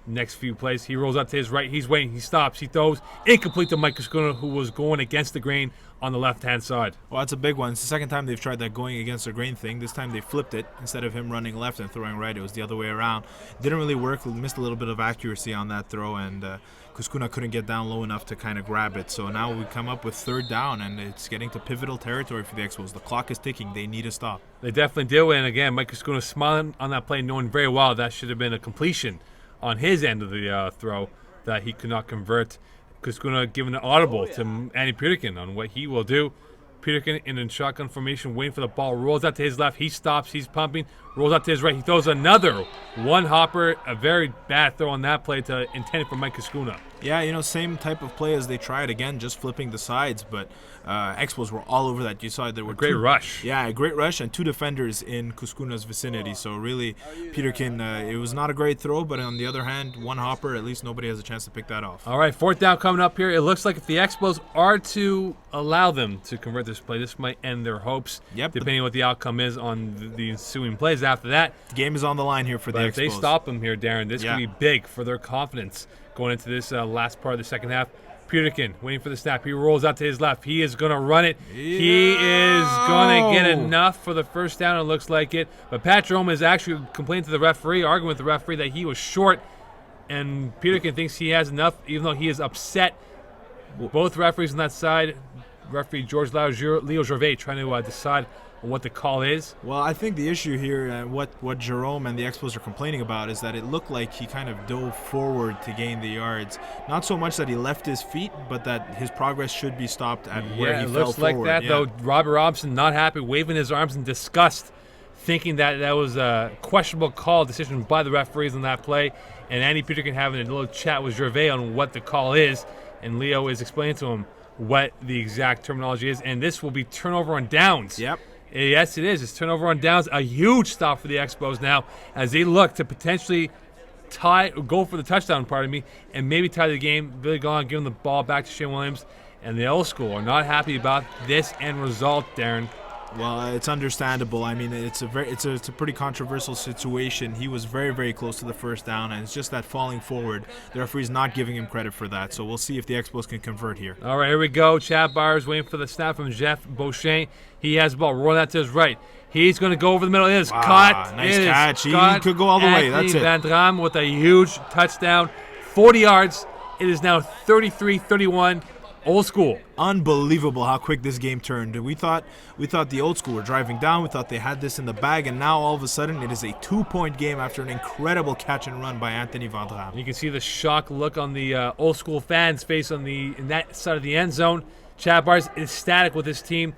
next few plays. He rolls out to his right. He's waiting. He stops. He throws. Incomplete to Mike Kuskuna, who was going against the grain on the left-hand side. Well, that's a big one. It's the second time they've tried that going against the grain thing. This time they flipped it. Instead of him running left and throwing right, it was the other way around. Didn't really work. Missed a little bit of accuracy on that throw, and Kuskuna couldn't get down low enough to kind of grab it. So now we come up with third down, and it's getting to pivotal territory for the Expos. The clock is ticking. They need a stop. They definitely do, and again, Mike Kuskuna smiling on that play, knowing very well that should have been a completion on his end of the throw that he could not convert. Kuskuna giving an audible to Andy Peterkin on what he will do. Peterkin in a shotgun formation, waiting for the ball, rolls out to his left. He stops. He's pumping. Rolls out to his right. He throws another one hopper. A very bad throw on that play intended for Mike Kuskuna. Yeah, same type of play as they tried again, just flipping the sides, but Expos were all over that. You saw there were a great rush. Yeah, a great rush and 2 defenders in Kuskuna's vicinity. So really, Peterkin, it was not a great throw, but on the other hand, one hopper, at least nobody has a chance to pick that off. All right, fourth down coming up here. It looks like if the Expos are to allow them to convert this play, this might end their hopes. Yep. Depending on what the outcome is on the ensuing plays after that. The game is on the line here for the Expos. If they stop them here, Darren, this could be big for their confidence going into this last part of the second half. Peterkin waiting for the snap. He rolls out to his left. He is going to run it. He is going to get enough for the first down. It looks like it. But Pat Jerome is actually complaining to the referee, arguing with the referee that he was short. And Peterkin thinks he has enough, even though he is upset. Both referees on that side, referee George Leo Gervais, trying to decide on what the call is. Well, I think the issue here, what Jerome and the Expos are complaining about, is that it looked like he kind of dove forward to gain the yards. Not so much that he left his feet, but that his progress should be stopped at where he fell forward. Yeah, it looks like that, though. Robert Robinson not happy, waving his arms in disgust, thinking that was a questionable call decision by the referees on that play. And Andy Peterkin having a little chat with Gervais on what the call is, and Leo is explaining to him what the exact terminology is. And this will be turnover on downs. Yep. Yes, it is. It's turnover on downs. A huge stop for the Expos now as they look to potentially go for the touchdown, and maybe tie the game. Billy Gallon giving the ball back to Shane Williams, and the Old School are not happy about this end result, Darren. Well, it's understandable. I mean, it's a pretty controversial situation. He was very, very close to the first down, and it's just that falling forward. The referee's not giving him credit for that, so we'll see if the Expos can convert here. All right, here we go. Chad Byers waiting for the snap from Jeff Beauchesne. He has the ball rolling out to his right. He's going to go over the middle. It is caught. Nice catch. He could go all the way. That's it. Van Dram with a huge touchdown. 40 yards. It is now 33-31, Old School. Unbelievable how quick this game turned. We thought the Old School were driving down. We thought they had this in the bag, and now all of a sudden it is a 2-point game after an incredible catch and run by Anthony Vandram. You can see the shock look on the Old School fans' face in that side of the end zone. Chad Byers is ecstatic with his team.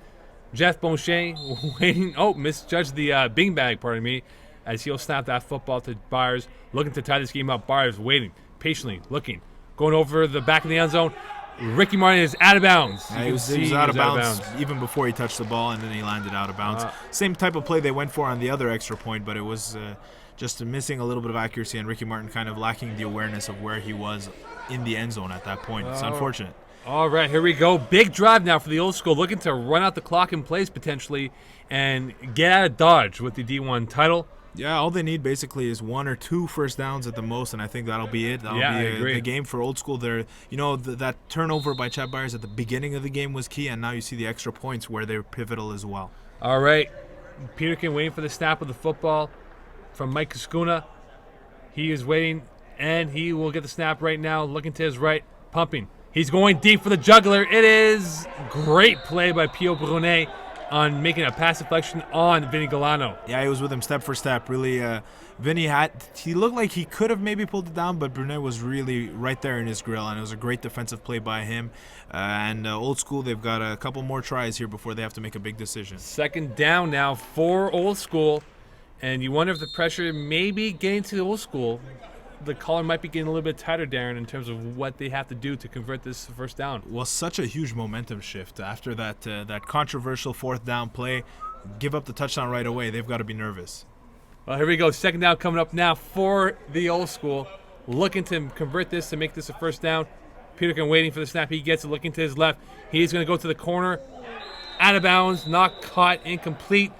Jeff Bonchet waiting. Oh, misjudged the bing bag, pardon me, as he'll snap that football to Byers, looking to tie this game up. Byers waiting, patiently looking, going over the back of the end zone. Ricky Martin is out of bounds. Yeah, he was out of bounds even before he touched the ball, and then he landed out of bounds. Same type of play they went for on the other extra point, but it was just missing a little bit of accuracy, and Ricky Martin kind of lacking the awareness of where he was in the end zone at that point. It's unfortunate. All right, here we go. Big drive now for the Old School, looking to run out the clock in place potentially and get out of Dodge with the D1 title. Yeah, all they need basically is 1 or 2 first downs at the most, and I think that'll be it. That'll be I agree. the game for Old School. There, that turnover by Chad Byers at the beginning of the game was key, and now you see the extra points where they're pivotal as well. All right, Peterkin waiting for the snap of the football from Mike Kaskuna. He is waiting, and he will get the snap right now, looking to his right, pumping. He's going deep for the juggler. It is great play by Pio Brunet on making a pass deflection on Vinny Galano. Yeah, he was with him step for step. Really, Vinny he looked like he could have maybe pulled it down, but Brunet was really right there in his grill, and it was a great defensive play by him. And Old School, they've got a couple more tries here before they have to make a big decision. Second down now for Old School, and you wonder if the pressure may be getting to the Old School. The collar might be getting a little bit tighter, Darren, in terms of what they have to do to convert this first down. Well, such a huge momentum shift after that controversial fourth down play. Give up the touchdown right away. They've got to be nervous. Well, here we go. Second down coming up now for the Old School. Looking to convert this to make this a first down. Peterkin waiting for the snap. He gets it, looking to his left. He's going to go to the corner. Out of bounds, not caught, incomplete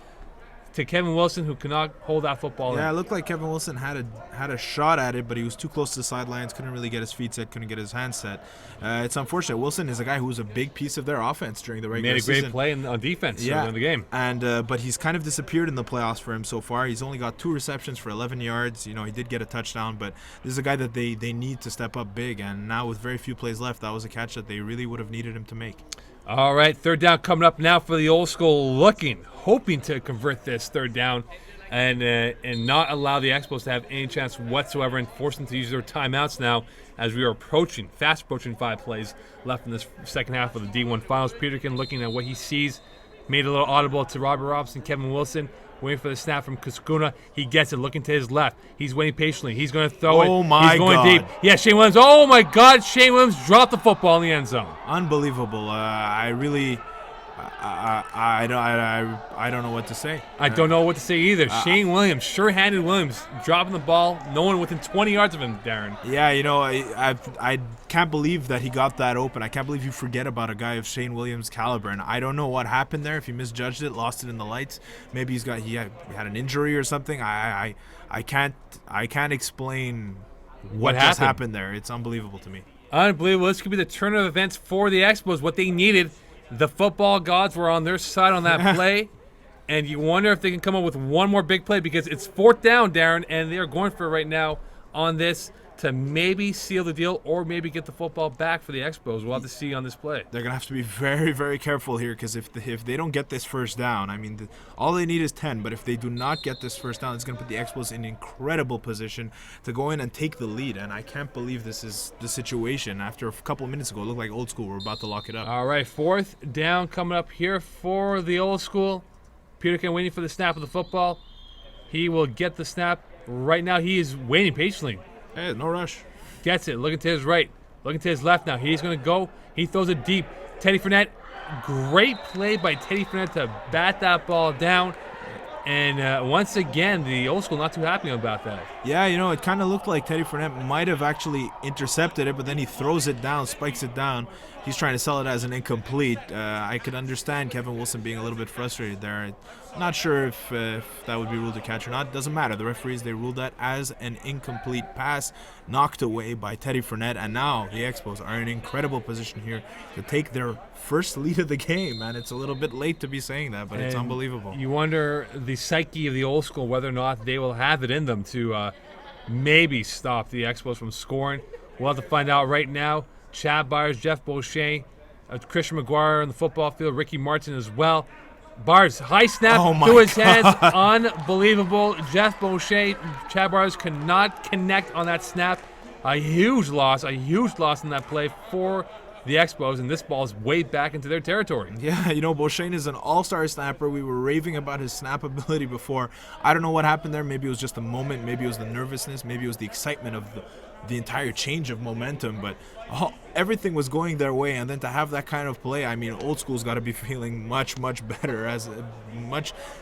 to Kevin Wilson, who cannot hold that football in. Yeah, it looked like Kevin Wilson had a shot at it, but he was too close to the sidelines, couldn't really get his feet set, couldn't get his hands set. It's unfortunate. Wilson is a guy who was a big piece of their offense during the regular season. Made a great play on defense in the game. And but he's kind of disappeared in the playoffs for him so far. He's only got 2 receptions for 11 yards. He did get a touchdown, but this is a guy that they need to step up big, and now with very few plays left, that was a catch that they really would have needed him to make. All right, third down coming up now for the Old School, hoping to convert this third down and not allow the Expos to have any chance whatsoever and force them to use their timeouts now as we are fast approaching 5 plays left in this second half of the D1 Finals. Peterkin looking at what he sees, made a little audible to Robert Robinson, Kevin Wilson, waiting for the snap from Kaskuna. He gets it, looking to his left. He's waiting patiently. He's going to throw it. Oh, my He's going God. deep. Yeah, Shane Williams. Oh, my God. Shane Williams dropped the football in the end zone. Unbelievable. I don't know what to say. I don't know what to say either. Shane Williams, sure-handed Williams, dropping the ball. No one within 20 yards of him, Darren. Yeah, I can't believe that he got that open. I can't believe you forget about a guy of Shane Williams' caliber. And I don't know what happened there. If he misjudged it, lost it in the lights, maybe he had an injury or something. I can't explain what just happened there. It's unbelievable to me. Unbelievable. This could be the turn of events for the Expos. What they needed. The football gods were on their side on that play, and you wonder if they can come up with one more big play because it's fourth down, Darren, and they are going for it right now on this to maybe seal the deal or maybe get the football back for the Expos. We'll have to see on this play. They're going to have to be very, very careful here because if they don't get this first down, I mean, all they need is 10, but if they do not get this first down, it's going to put the Expos in an incredible position to go in and take the lead, and I can't believe this is the situation. After a couple of minutes ago, it looked like Old School were about to lock it up. All right, fourth down coming up here for the Old School. Peterkin waiting for the snap of the football. He will get the snap. Right now, he is waiting patiently. Hey, no rush. Gets it. Looking to his right. Looking to his left now. He's going to go. He throws it deep. Teddy Fournette. Great play by Teddy Fournette to bat that ball down. And once again, the Old School not too happy about that. Yeah, it kind of looked like Teddy Fournette might have actually intercepted it, but then he throws it down, spikes it down. He's trying to sell it as an incomplete. I could understand Kevin Wilson being a little bit frustrated there. Not sure if that would be ruled a catch or not. Doesn't matter. The referees, they ruled that as an incomplete pass, knocked away by Teddy Fournette. And now the Expos are in an incredible position here to take their first lead of the game. And it's a little bit late to be saying that, but it's unbelievable. You wonder the psyche of the Old School, whether or not they will have it in them to maybe stop the Expos from scoring We'll have to find out right now. Chad Byers, Jeff Beauchesne, Christian McGuire on the football field, Ricky Martin as well. Byers, high snap to his hands. Unbelievable. Jeff Beauchesne, Chad Byers could not connect on that snap. A huge loss in that play for the Expos, and this ball is way back into their territory. Yeah, Beauchesne is an all-star snapper. We were raving about his snap ability before. I don't know what happened there. Maybe it was just a moment. Maybe it was the nervousness. Maybe it was the excitement of the entire change of momentum. But everything was going their way, and then to have that kind of play, Old School's got to be feeling much, much better.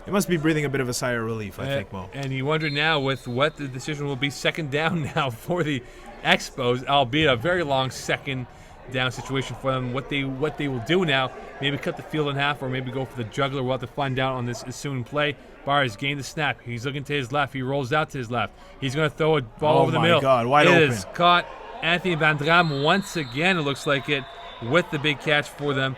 They must be breathing a bit of a sigh of relief, I think, Mo. And you wonder now with what the decision will be second down now for the Expos, albeit a very long second down situation for them. What they will do now, maybe cut the field in half or maybe go for the juggler. We'll have to find out on this ensuing play. Byers gained the snap. He's looking to his left. He rolls out to his left. He's going to throw a ball over the middle. Oh, my God, wide open. It is caught. Anthony Van Dram once again, it looks like it, with the big catch for them.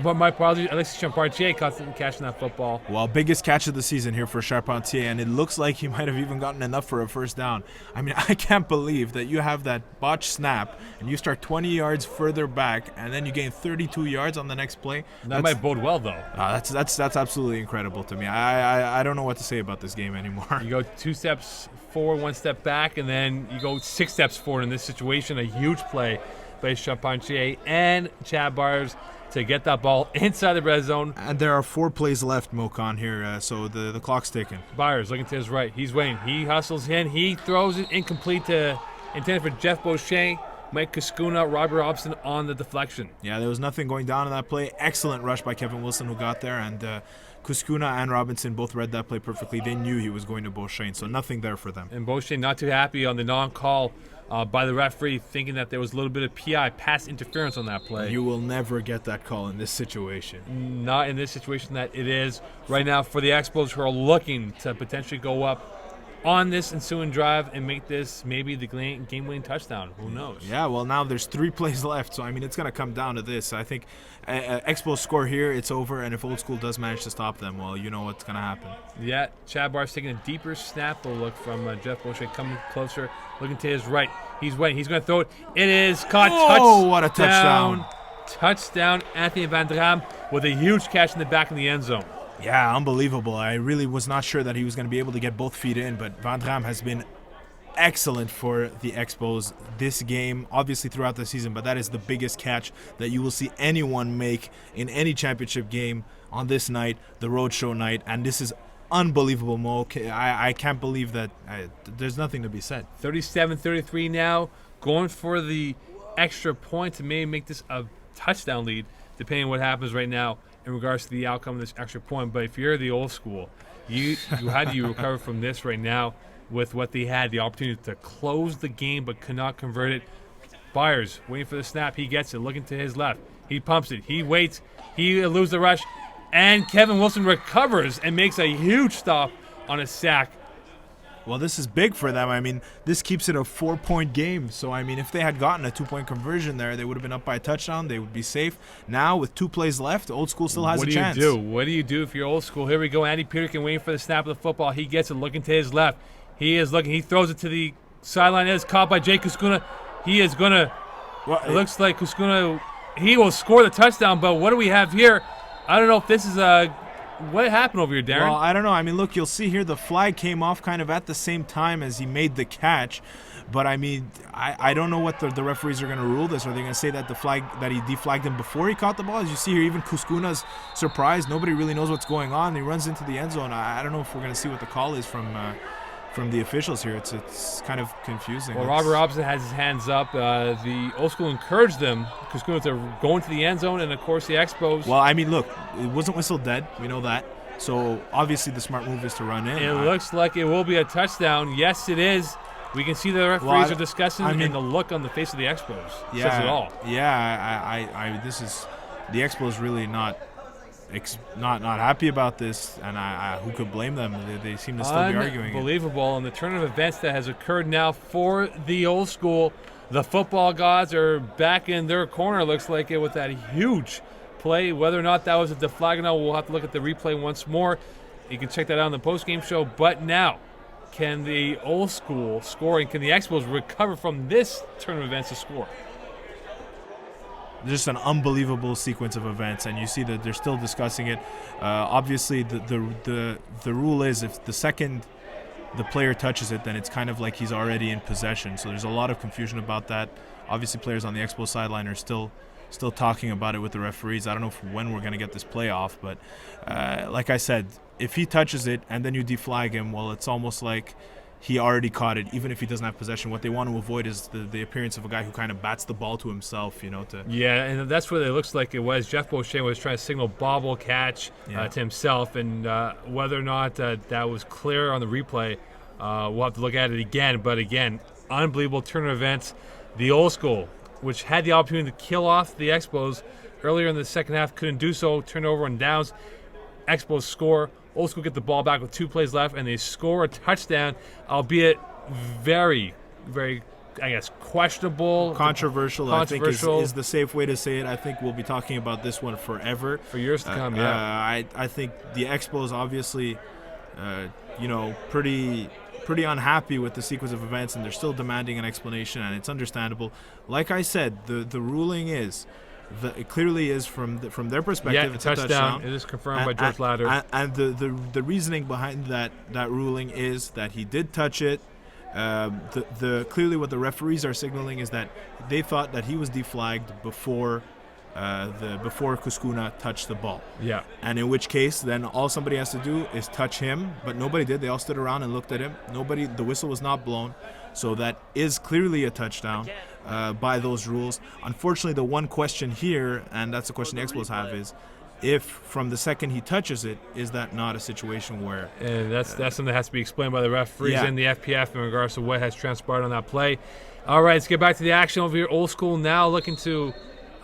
But my apologies, Alexis Charpentier catching that football. Well, biggest catch of the season here for Charpentier, and it looks like he might have even gotten enough for a first down. I can't believe that you have that botched snap, and you start 20 yards further back, and then you gain 32 yards on the next play. That might bode well, though. That's absolutely incredible to me. I don't know what to say about this game anymore. You go 2 steps forward, 1 step back, and then you go 6 steps forward in this situation. A huge play by Charpentier and Chad Byers to get that ball inside the red zone. And there are 4 plays left, Mokan, here, so the clock's ticking. Byers looking to his right. He's waiting. He hustles in. He throws it incomplete to intended for Jeff Beauchesne. Mike Kuskuna, Robert Robson on the deflection. Yeah, there was nothing going down in that play. Excellent rush by Kevin Wilson who got there, and Kuskuna and Robinson both read that play perfectly. They knew he was going to Beauchesne, so nothing there for them. And Beauchesne not too happy on the non-call by the referee, thinking that there was a little bit of PI, pass interference on that play. You will never get that call in this situation. Not in this situation that it is right now for the Expos, who are looking to potentially go up on this ensuing drive and make this maybe the game-winning touchdown. Who knows? Yeah, well, now there's 3 plays left, so it's going to come down to this. I think Expos score here, it's over, and if Old School does manage to stop them, well, you know what's going to happen. Yeah, Chad Byers taking a deeper snap. A look from Jeff Beauchesne coming closer, looking to his right. He's waiting. He's going to throw it. It is caught. Oh, what a touchdown. Touchdown, Anthony Van Dram with a huge catch in the back of the end zone. Yeah, unbelievable. I really was not sure that he was going to be able to get both feet in, but Van Dram has been excellent for the Expos this game, obviously throughout the season, but that is the biggest catch that you will see anyone make in any championship game on this night, the roadshow night, and this is unbelievable, Mo. I can't believe that. There's nothing to be said. 37-33 now, going for the extra point to maybe make this a touchdown lead, depending on what happens right now in regards to the outcome of this extra point. But if you're the Old School, how do you recover from this right now with what they had, the opportunity to close the game but could not convert it? Byers waiting for the snap. He gets it, looking to his left. He pumps it. He waits. He eludes the rush. And Kevin Wilson recovers and makes a huge stop on a sack. Well, this is big for them. This keeps it a 4-point game. So, if they had gotten a 2-point conversion there, they would have been up by a touchdown. They would be safe. Now, with 2 plays left, Old School still has a chance. What do you do if you're Old School? Here we go. Andy Peterkin waiting for the snap of the football. He gets it, looking to his left. He is looking. He throws it to the sideline. It is caught by Jay Kuskuna. He is going to it looks like Kuskuna, he will score the touchdown. But what do we have here? I don't know if this is what happened over here, Darren? Well, I don't know. Look, you'll see here the flag came off kind of at the same time as he made the catch. But, I don't know what the referees are going to rule this. Are they going to say that that he deflagged him before he caught the ball? As you see here, even Kuskuna's surprised. Nobody really knows what's going on. He runs into the end zone. I don't know if we're going to see what the call is from the officials here. It's kind of confusing. Well, Robert Robson has his hands up. The Old School encouraged them, Kuskuna, to go into the end zone, and of course the Expos. Well, look, it wasn't whistled dead. We know that. So obviously the smart move is to run in. It looks like it will be a touchdown. Yes, it is. We can see the referees are discussing, and the look on the face of the Expos says it all. Yeah, this is the Expos really not happy about this, and who could blame them? They seem to still be arguing. Unbelievable. And the turn of events that has occurred now for the Old School. The football gods are back in their corner, looks like it, with that huge play. Whether or not that was a deflag, we'll have to look at the replay once more. You can check that out on the post-game show. But now, can the Old School score, and can the Expos recover from this turn of events to score? Just an unbelievable sequence of events, and you see that they're still discussing it. Obviously, the rule is if the second the player touches it, then it's kind of like he's already in possession. So there's a lot of confusion about that. Obviously, players on the Expo sideline are still talking about it with the referees. I don't know when we're going to get this play off, but like I said, if he touches it and then you deflag him, well, it's almost like he already caught it, even if he doesn't have possession. What they want to avoid is the appearance of a guy who kind of bats the ball to himself, Yeah, and that's what it looks like it was. Jeff Beauchesne was trying to signal bobble catch to himself, and whether or not that was clear on the replay, we'll have to look at it again. But again, unbelievable turn of events. The Old School, which had the opportunity to kill off the Expos earlier in the second half, couldn't do so. Turnover and downs. Expos score. Old School get the ball back with 2 plays left, and they score a touchdown, albeit very, very, I guess, questionable. Controversial, I think, is the safe way to say it. I think we'll be talking about this one forever. For years to come, yeah. I think the Expos obviously, pretty unhappy with the sequence of events, and they're still demanding an explanation, and it's understandable. Like I said, the ruling is, it clearly is from their perspective. It's a touchdown. It is confirmed by George Ladder. And the reasoning behind that ruling is that he did touch it. Clearly what the referees are signaling is that they thought that he was deflagged before Kuskuna touched the ball. Yeah. And in which case, then all somebody has to do is touch him, but nobody did. They all stood around and looked at him. The whistle was not blown. So that is clearly a touchdown by those rules. Unfortunately, the one question here, and that's the question the Expos have, is if from the second he touches it, is that not a situation where... And that's something that has to be explained by the referees and the FPF in regards to what has transpired on that play. All right, let's get back to the action over here. Old School now looking to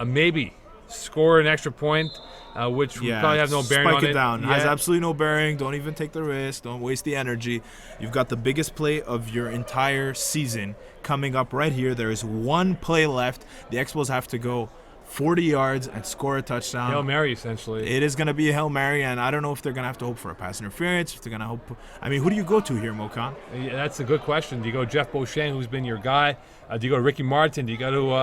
maybe score an extra point, which we probably have no bearing on it. Spike it down. Has absolutely no bearing. Don't even take the risk. Don't waste the energy. You've got the biggest play of your entire season coming up right here. There is 1 play left. The Expos have to go 40 yards and score a touchdown. Hail Mary, essentially. It is going to be a Hail Mary, and I don't know if they're going to have to hope for a pass interference, if they're going to hope... I mean, who do you go to here, Mokan? Yeah, that's a good question. Do you go Jeff Beauchesne, who's been your guy? Do you go to Ricky Martin? Do you go to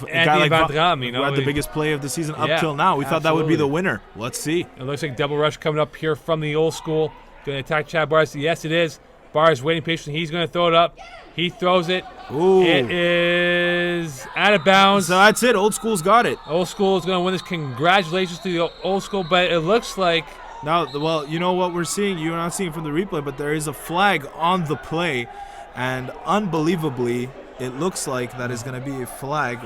Anthony Van Dram? Who had the biggest play of the season up till now. We thought that would be the winner. Let's see. It looks like double rush coming up here from the Old School. Going to attack Chad Bars. Yes, it is. Bars waiting patiently. He's going to throw it up. He throws it. Ooh. It is out of bounds. So that's it. Old School's got it. Old School is going to win this. Congratulations to the Old School, but it looks like... Now, well, you know what we're seeing? You're not seeing from the replay, but there is a flag on the play, and unbelievably, it looks like that is going to be a flag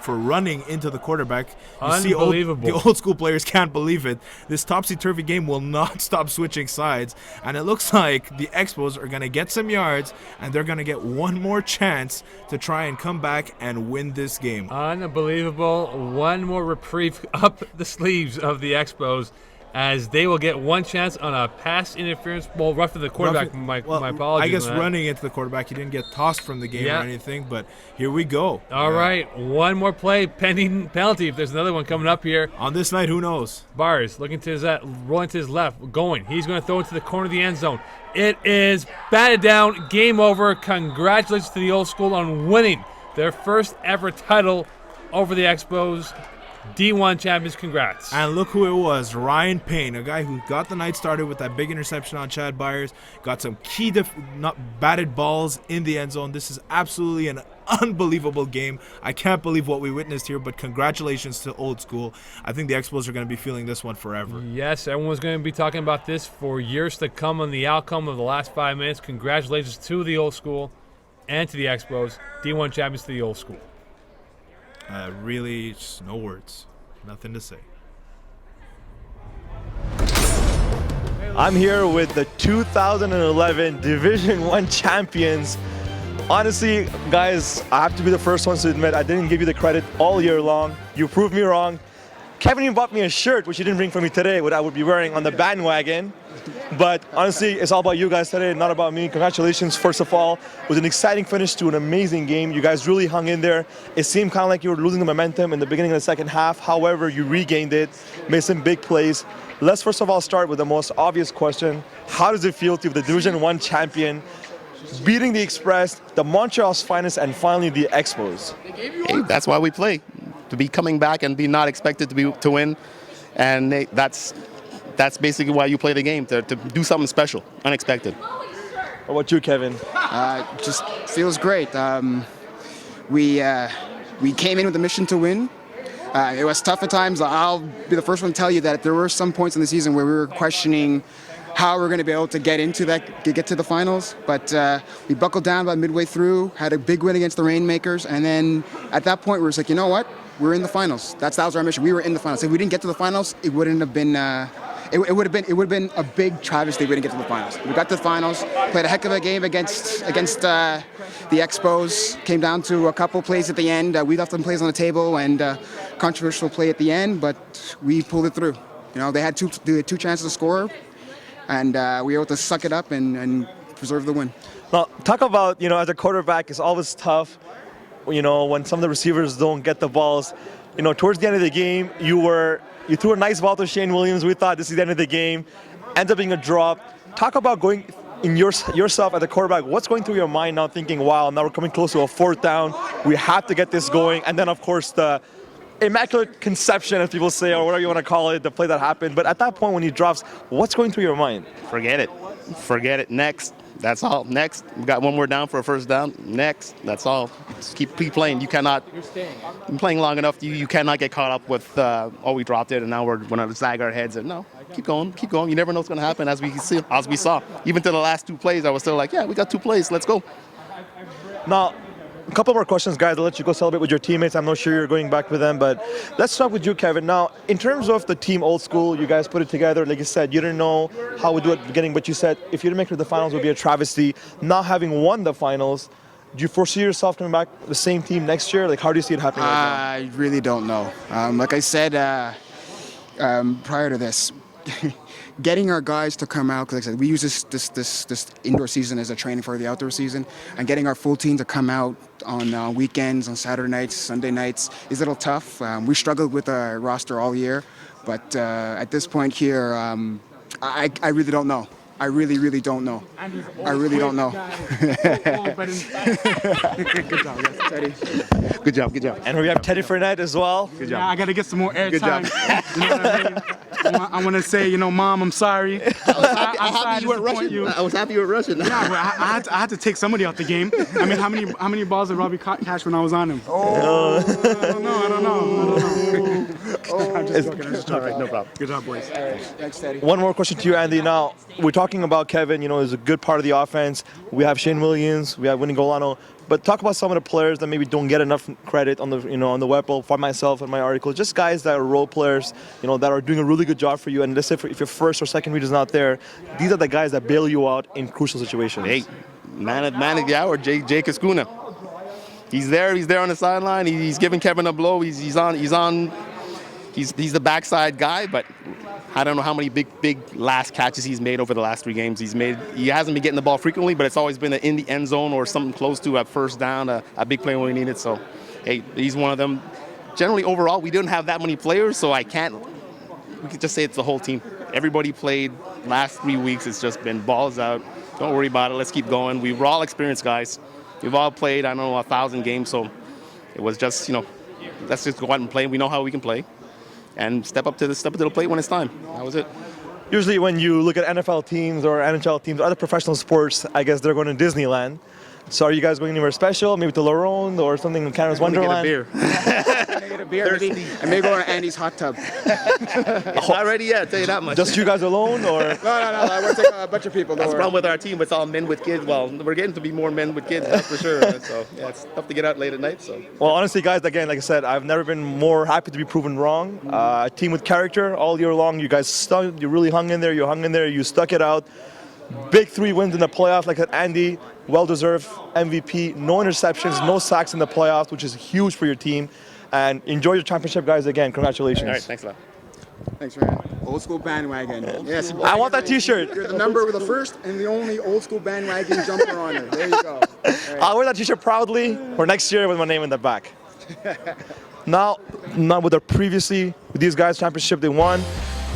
for running into the quarterback. Unbelievable. The Old School players can't believe it. This topsy-turvy game will not stop switching sides, and it looks like the Expos are going to get some yards, and they're going to get one more chance to try and come back and win this game. Unbelievable. One more reprieve up the sleeves of the Expos, as they will get one chance on a pass interference. Well, roughly the quarterback. My apologies. I guess running into the quarterback, he didn't get tossed from the game or anything, but here we go. All right, one more play pending penalty. If there's another one coming up here. On this night, who knows? Bars looking to his rolling to his left, going. He's going to throw it to the corner of the end zone. It is batted down. Game over. Congratulations to the Old School on winning their first ever title over the Expos. D1 champions, congrats. And look who it was, Ryan Payne, a guy who got the night started with that big interception on Chad Byers, got some key not batted balls in the end zone. This is absolutely an unbelievable game. I can't believe what we witnessed here, but congratulations to Old School. I think the Expos are going to be feeling this one forever. Yes, everyone's going to be talking about this for years to come on the outcome of the last 5 minutes. Congratulations to the Old School and to the Expos. D1 champions to the Old School. Really, just no words. Nothing to say. I'm here with the 2011 Division 1 champions. Honestly, guys, I have to be the first ones to admit I didn't give you the credit all year long. You proved me wrong. Kevin even bought me a shirt, which he didn't bring for me today, what I would be wearing on the bandwagon. But honestly, it's all about you guys today, not about me. Congratulations, first of all. It was an exciting finish to an amazing game. You guys really hung in there. It seemed kind of like you were losing the momentum in the beginning of the second half. However, you regained it, made some big plays. Let's first of all start with the most obvious question. How does it feel to be the Division 1 champion, beating the Express, the Montreal's finest, and finally the Expos? Hey, that's why we play. To be coming back and be not expected to win. And that's basically why you play the game, to do something special, unexpected. What about you, Kevin? Just feels great. We came in with a mission to win. It was tough at times. I'll be the first one to tell you that there were some points in the season where we were questioning how we're going to be able to get to the finals. But we buckled down about midway through, had a big win against the Rainmakers, and then at that point we were just like, you know what? We're in the finals. That was our mission. We were in the finals. If we didn't get to the finals, it wouldn't have been. It would have been a big travesty if we didn't get to the finals. We got to the finals, played a heck of a game against the Expos. Came down to a couple plays at the end. We left some plays on the table and controversial play at the end, but we pulled it through. You know, they had two chances to score, and we were able to suck it up and preserve the win. Now, talk about, as a quarterback, it's always tough, when some of the receivers don't get the balls. Towards the end of the game, you threw a nice ball to Shane Williams. We thought this is the end of the game. Ends up being a drop. Talk about going in yourself as a quarterback. What's going through your mind now thinking, wow, now we're coming close to a fourth down. We have to get this going. And then, of course, the immaculate conception, as people say, or whatever you want to call it, the play that happened. But at that point when he drops, what's going through your mind? Forget it. Next. That's all. Next. We got one more down for a first down. Next. That's all. Just keep playing. You cannot. You're playing long enough. You cannot get caught up with, we dropped it and now we're going to sag our heads. And no, keep going. You never know what's going to happen, as we saw. Even to the last two plays, I was still like, yeah, we got 2 plays. Let's go. Now, a couple more questions, guys. I'll let you go celebrate with your teammates. I'm not sure you're going back with them, but let's start with you, Kevin. Now, in terms of the team Old School, you guys put it together. Like you said, you didn't know how we do it at the beginning, but you said if you didn't make it to the finals, it would be a travesty. Not having won the finals, do you foresee yourself coming back the same team next year? Like, how do you see it happening right now? I really don't know. Like I said prior to this, getting our guys to come out, because like I said, we use this indoor season as a training for the outdoor season, and getting our full team to come out on weekends, on Saturday nights, Sunday nights is a little tough. We struggled with our roster all year, but at this point here, I really don't know. I really don't know. I really don't know. Good job, yes, Teddy. Good job. And we have Teddy Fournette as well. Good job. Yeah, I got to get some more airtime. Good job. You know what I mean? I want to say, Mom, I'm sorry. I'm happy you weren't rushing. I was happy you were rushing. Yeah, well, I had to take somebody out the game. I mean, how many balls did Robbie catch when I was on him? Oh. I don't know. I'm just joking. All right, no problem. Good job, boys. Thanks, Teddy. One more question to you, Andy. Now, we're talking about Kevin, is a good part of the offense. We have Shane Williams, we have Winnie Golano. But talk about some of the players that maybe don't get enough credit on the web, for myself and my article. Just guys that are role players, that are doing a really good job for you. And let's say if your first or second read is not there, these are the guys that bail you out in crucial situations. Hey, man of the hour, Jake Skool. He's there on the sideline. He's giving Kevin a blow. He's the backside guy, but I don't know how many big last catches he's made over the last 3 games. He hasn't been getting the ball frequently, but it's always been in the end zone or something close to a first down, a big play when we need it. So, hey, he's one of them. Generally, overall, we didn't have that many players, so we could just say it's the whole team. Everybody played last 3 weeks. It's just been balls out. Don't worry about it. Let's keep going. We're all experienced guys. We've all played, 1,000 games, so it was just, let's just go out and play. We know how we can play. And step up to the plate when it's time. That was it. Usually when you look at NFL teams or NHL teams or other professional sports, I guess they're going to Disneyland. So are you guys going anywhere special? Maybe to Laurent or something in Canada's Wonderland? Get a beer. And maybe go to Andy's hot tub. It's not ready yet, I'll tell you that much. Just you guys alone, or? No. We'll take a bunch of people. That's the problem with our team. It's all men with kids. Well, we're getting to be more men with kids, that's for sure. So, yeah, it's tough to get out late at night. So. Well, honestly, guys, again, like I said, I've never been more happy to be proven wrong. A team with character all year long. You guys you really hung in there. You stuck it out. Big 3 wins in the playoffs, like I said, Andy, well-deserved MVP. No interceptions, no sacks in the playoffs, which is huge for your team. and enjoy your championship, guys. Again, congratulations. All right, thanks a lot. Thanks, man. Old school bandwagon. Yes, I want that T-shirt. You're the first and the only old school bandwagon jumper on it. There you go. I'll wear that T-shirt proudly for next year with my name in the back. Now with these guys' championship they won.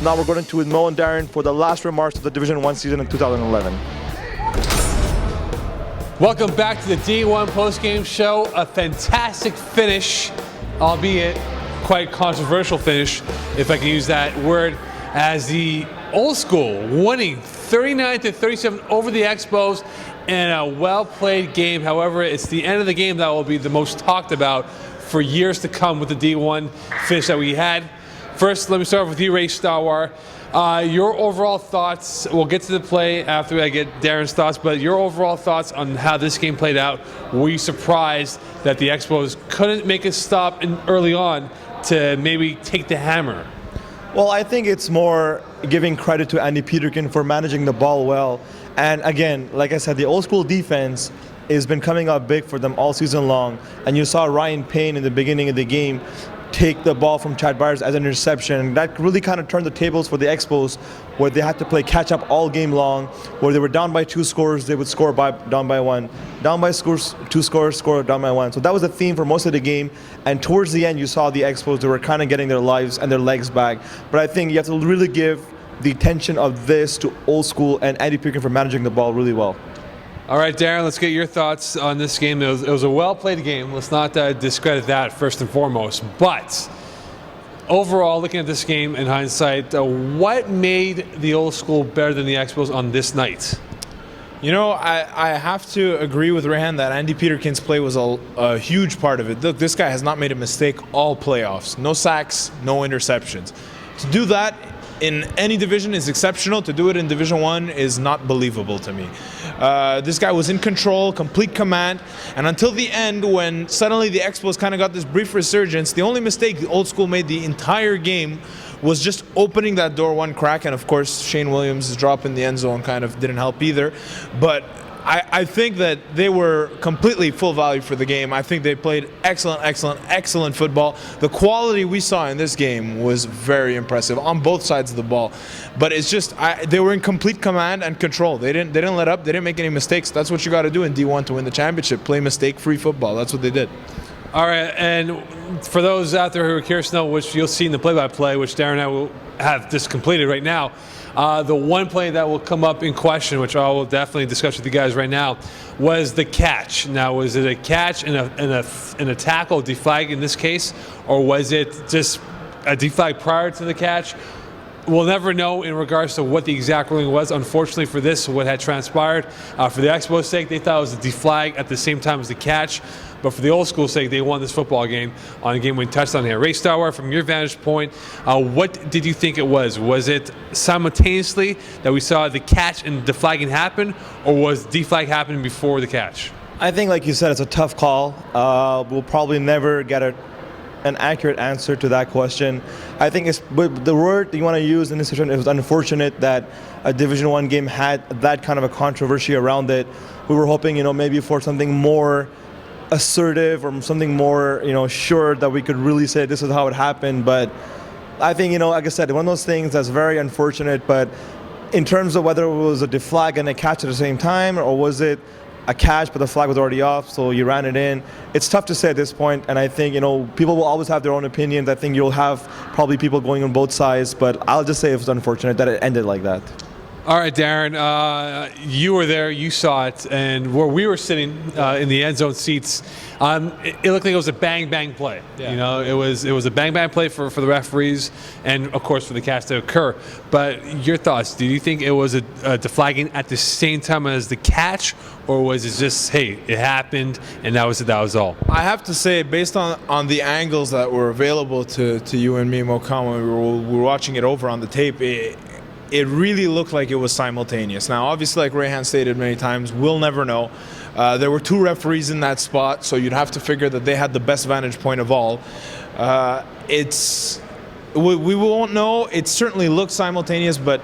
Now we're going to with Mo and Darren for the last remarks of the Division 1 season in 2011. Welcome back to the D1 postgame show. A fantastic finish, albeit quite controversial finish, if I can use that word, as the Old School winning 39-37 over the Expos in a well-played game. However, it's the end of the game that will be the most talked about for years to come with the D1 finish that we had. First, let me start with you, Ray Stawar. Your overall thoughts, we'll get to the play after I get Darren's thoughts, but your overall thoughts on how this game played out. Were you surprised that the Expos couldn't make a stop early on to maybe take the hammer? Well, I think it's more giving credit to Andy Peterkin for managing the ball well. And again, like I said, the Old School defense has been coming up big for them all season long. And you saw Ryan Payne in the beginning of the game take the ball from Chad Byers as an interception. And that really kind of turned the tables for the Expos, where they had to play catch up all game long. Where they were down by 2 scores, they would score down by 1. Down by 2 scores, score down by 1. So that was the theme for most of the game. And towards the end, you saw the Expos, they were kind of getting their lives and their legs back. But I think you have to really give the attention of this to Old School and Andy Peterkin for managing the ball really well. All right, Darren, let's get your thoughts on this game. It was a well-played game. Let's not discredit that first and foremost. But overall, looking at this game in hindsight, what made the Old School better than the Expos on this night? You know, I have to agree with Rehan that Andy Peterkin's play was a huge part of it. Look, this guy has not made a mistake all playoffs. No sacks, no interceptions. To do that in any division is exceptional. To do it in Division 1 is not believable to me. This guy was in control, complete command, and until the end, when suddenly the Expos kind of got this brief resurgence, the only mistake the Old School made the entire game was just opening that door one crack, and of course Shane Williams' drop in the end zone kind of didn't help either. But I think that they were completely full value for the game. I think they played excellent football. The quality we saw in this game was very impressive on both sides of the ball. But it's just they were in complete command and control. They didn't let up. They didn't make any mistakes. That's what you got to do in D1 to win the championship. Play mistake-free football. That's what they did. All right, and for those out there who are curious to know, which you'll see in the play-by-play, which Darren and I will have just completed right now, the one play that will come up in question, which I will definitely discuss with you guys right now, was the catch. Now, was it a catch and a tackle, deflag in this case, or was it just a deflag prior to the catch? We'll never know in regards to what the exact ruling was. Unfortunately for this, what had transpired, for the Expos' sake, they thought it was a deflag at the same time as the catch. But for the Old School sake, they won this football game on a game-winning touchdown here. Ray Stawar, from your vantage point, what did you think it was? Was it simultaneously that we saw the catch and deflagging happen, or was deflag happening before the catch? I think, like you said, it's a tough call. We'll probably never get an accurate answer to that question. I think the word you want to use in this situation, it was unfortunate that a Division 1 game had that kind of a controversy around it. We were hoping, maybe for something more assertive or something more, sure that we could really say this is how it happened. But I think, like I said, one of those things that's very unfortunate. But in terms of whether it was a deflag and a catch at the same time, or was it a catch but the flag was already off, so you ran it in, it's tough to say at this point. And I think, people will always have their own opinions. I think you'll have probably people going on both sides, but I'll just say it was unfortunate that it ended like that. All right, Darren, you were there, you saw it, and where we were sitting in the end zone seats, it looked like it was a bang-bang play. Yeah. It was a bang-bang play for the referees and, of course, for the catch to occur. But your thoughts, do you think it was a deflagging at the same time as the catch, or was it just, hey, it happened, and that was all? I have to say, based on the angles that were available to you and me, Mokam, when we were watching it over on the tape, it really looked like it was simultaneous. Now, obviously, like Rehan stated many times, we'll never know. There were 2 referees in that spot, so you'd have to figure that they had the best vantage point of all. We won't know. It certainly looked simultaneous, but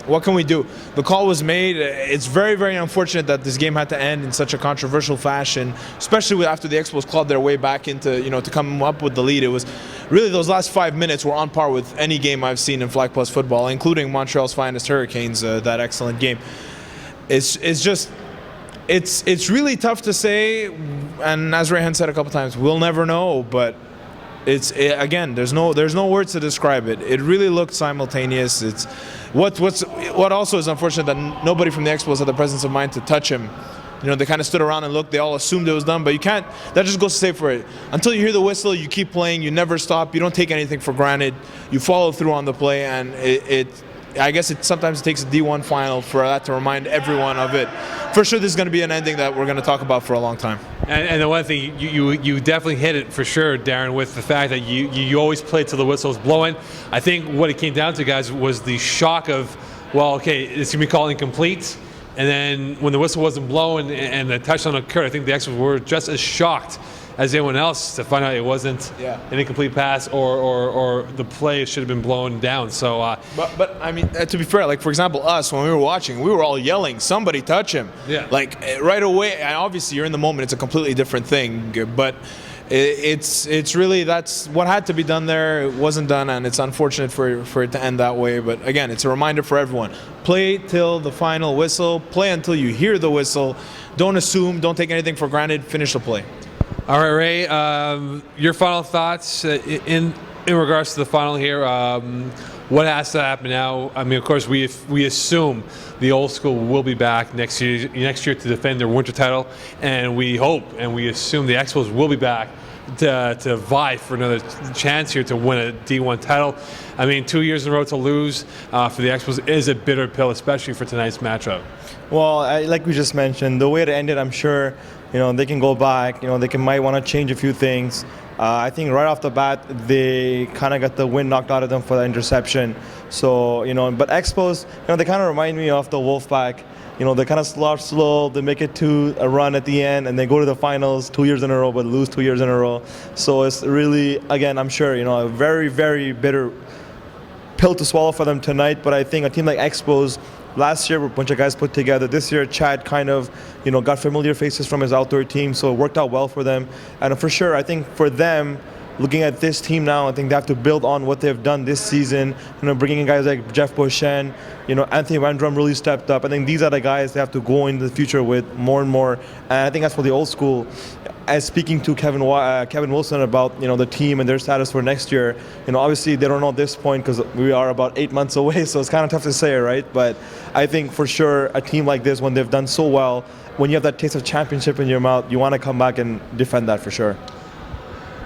what can we do? The call was made. It's very, very unfortunate that this game had to end in such a controversial fashion, especially after the Expos clawed their way back into, to come up with the lead. It was really those last 5 minutes were on par with any game I've seen in Flag Plus football, including Montreal's finest Hurricanes, that excellent game. It's really tough to say, and as Rayhan said a couple times, we'll never know, but again, there's no words to describe it. It really looked simultaneous. It's what also is unfortunate that nobody from the Expos had the presence of mind to touch him. They kind of stood around and looked. They all assumed it was done, but you can't. That just goes to say for it. Until you hear the whistle, you keep playing. You never stop. You don't take anything for granted. You follow through on the play, and I guess sometimes it takes a D1 final for that to remind everyone of it. For sure, this is going to be an ending that we're going to talk about for a long time. And the one thing, you definitely hit it for sure, Darren, with the fact that you always play till the whistle is blowing. I think what it came down to, guys, was the shock of, well, okay, it's going to be called incomplete. And then when the whistle wasn't blown and the touchdown occurred, I think the Expos were just as shocked as anyone else to find out it wasn't an incomplete pass or the play should have been blown down. So, but I mean, to be fair, like for example, us when we were watching, we were all yelling, "Somebody touch him!" Yeah. Like right away. And obviously, you're in the moment; it's a completely different thing. But it's really that's what had to be done there. It wasn't done, and it's unfortunate for it to end that way. But again, it's a reminder for everyone: play till the final whistle. Play until you hear the whistle. Don't assume. Don't take anything for granted. Finish the play. All right, Ray, your final thoughts in regards to the final here. What has to happen now? I mean, of course, we assume the Old School will be back next year to defend their winter title, and we hope and we assume the Expos will be back to vie for another chance here to win a D1 title. I mean, 2 years in a row to lose for the Expos is a bitter pill, especially for tonight's matchup. Well, like we just mentioned, the way it ended, I'm sure, they can go back. They might want to change a few things. I think right off the bat, they kind of got the wind knocked out of them for the interception. So, but Expos, they kind of remind me of the Wolfpack. They kind of start slow, they make it to a run at the end, and they go to the finals 2 years in a row, but lose 2 years in a row. So it's really, again, I'm sure, a very, very bitter pill to swallow for them tonight. But I think a team like Expos, last year, a bunch of guys put together. This year, Chad kind of, got familiar faces from his outdoor team, so it worked out well for them. And for sure, I think for them, looking at this team now, I think they have to build on what they've done this season. Bringing in guys like Jeff Beauchene, Anthony Wandrum really stepped up. I think these are the guys they have to go into the future with more and more. And I think that's for the Old School. As speaking to Kevin Wilson about the team and their status for next year, obviously they don't know at this point because we are about 8 months away, so it's kind of tough to say, right? But I think for sure a team like this, when they've done so well, when you have that taste of championship in your mouth, you want to come back and defend that for sure.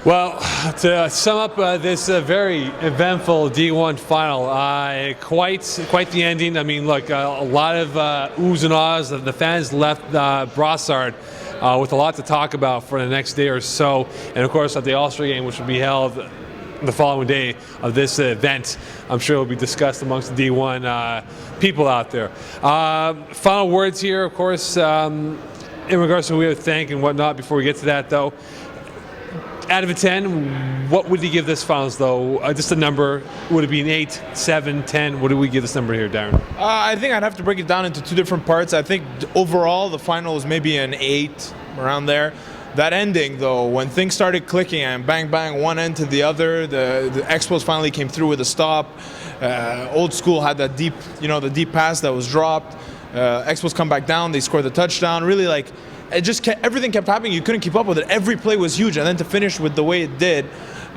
Well, to sum up this very eventful D1 final, quite the ending. I mean, look, a lot of oohs and ahs. The fans left Brossard with a lot to talk about for the next day or so. And of course, at the All-Star game, which will be held the following day of this event, I'm sure it will be discussed amongst the D1 people out there. Final words here, of course, in regards to who we have to thank and whatnot. Before we get to that, though, out of a 10, what would you give this finals, though? Just a number. Would it be an 8, 7, 10? What do we give this number here, Darren? I think I'd have to break it down into two different parts. I think overall the final was maybe an 8, around there. That ending, though, when things started clicking and bang, bang, one end to the other, the Expos finally came through with a stop. Old School had that deep, the deep pass that was dropped. Expos come back down, they score the touchdown. Really, it just everything kept happening. You couldn't keep up with it. Every play was huge, and then to finish with the way it did,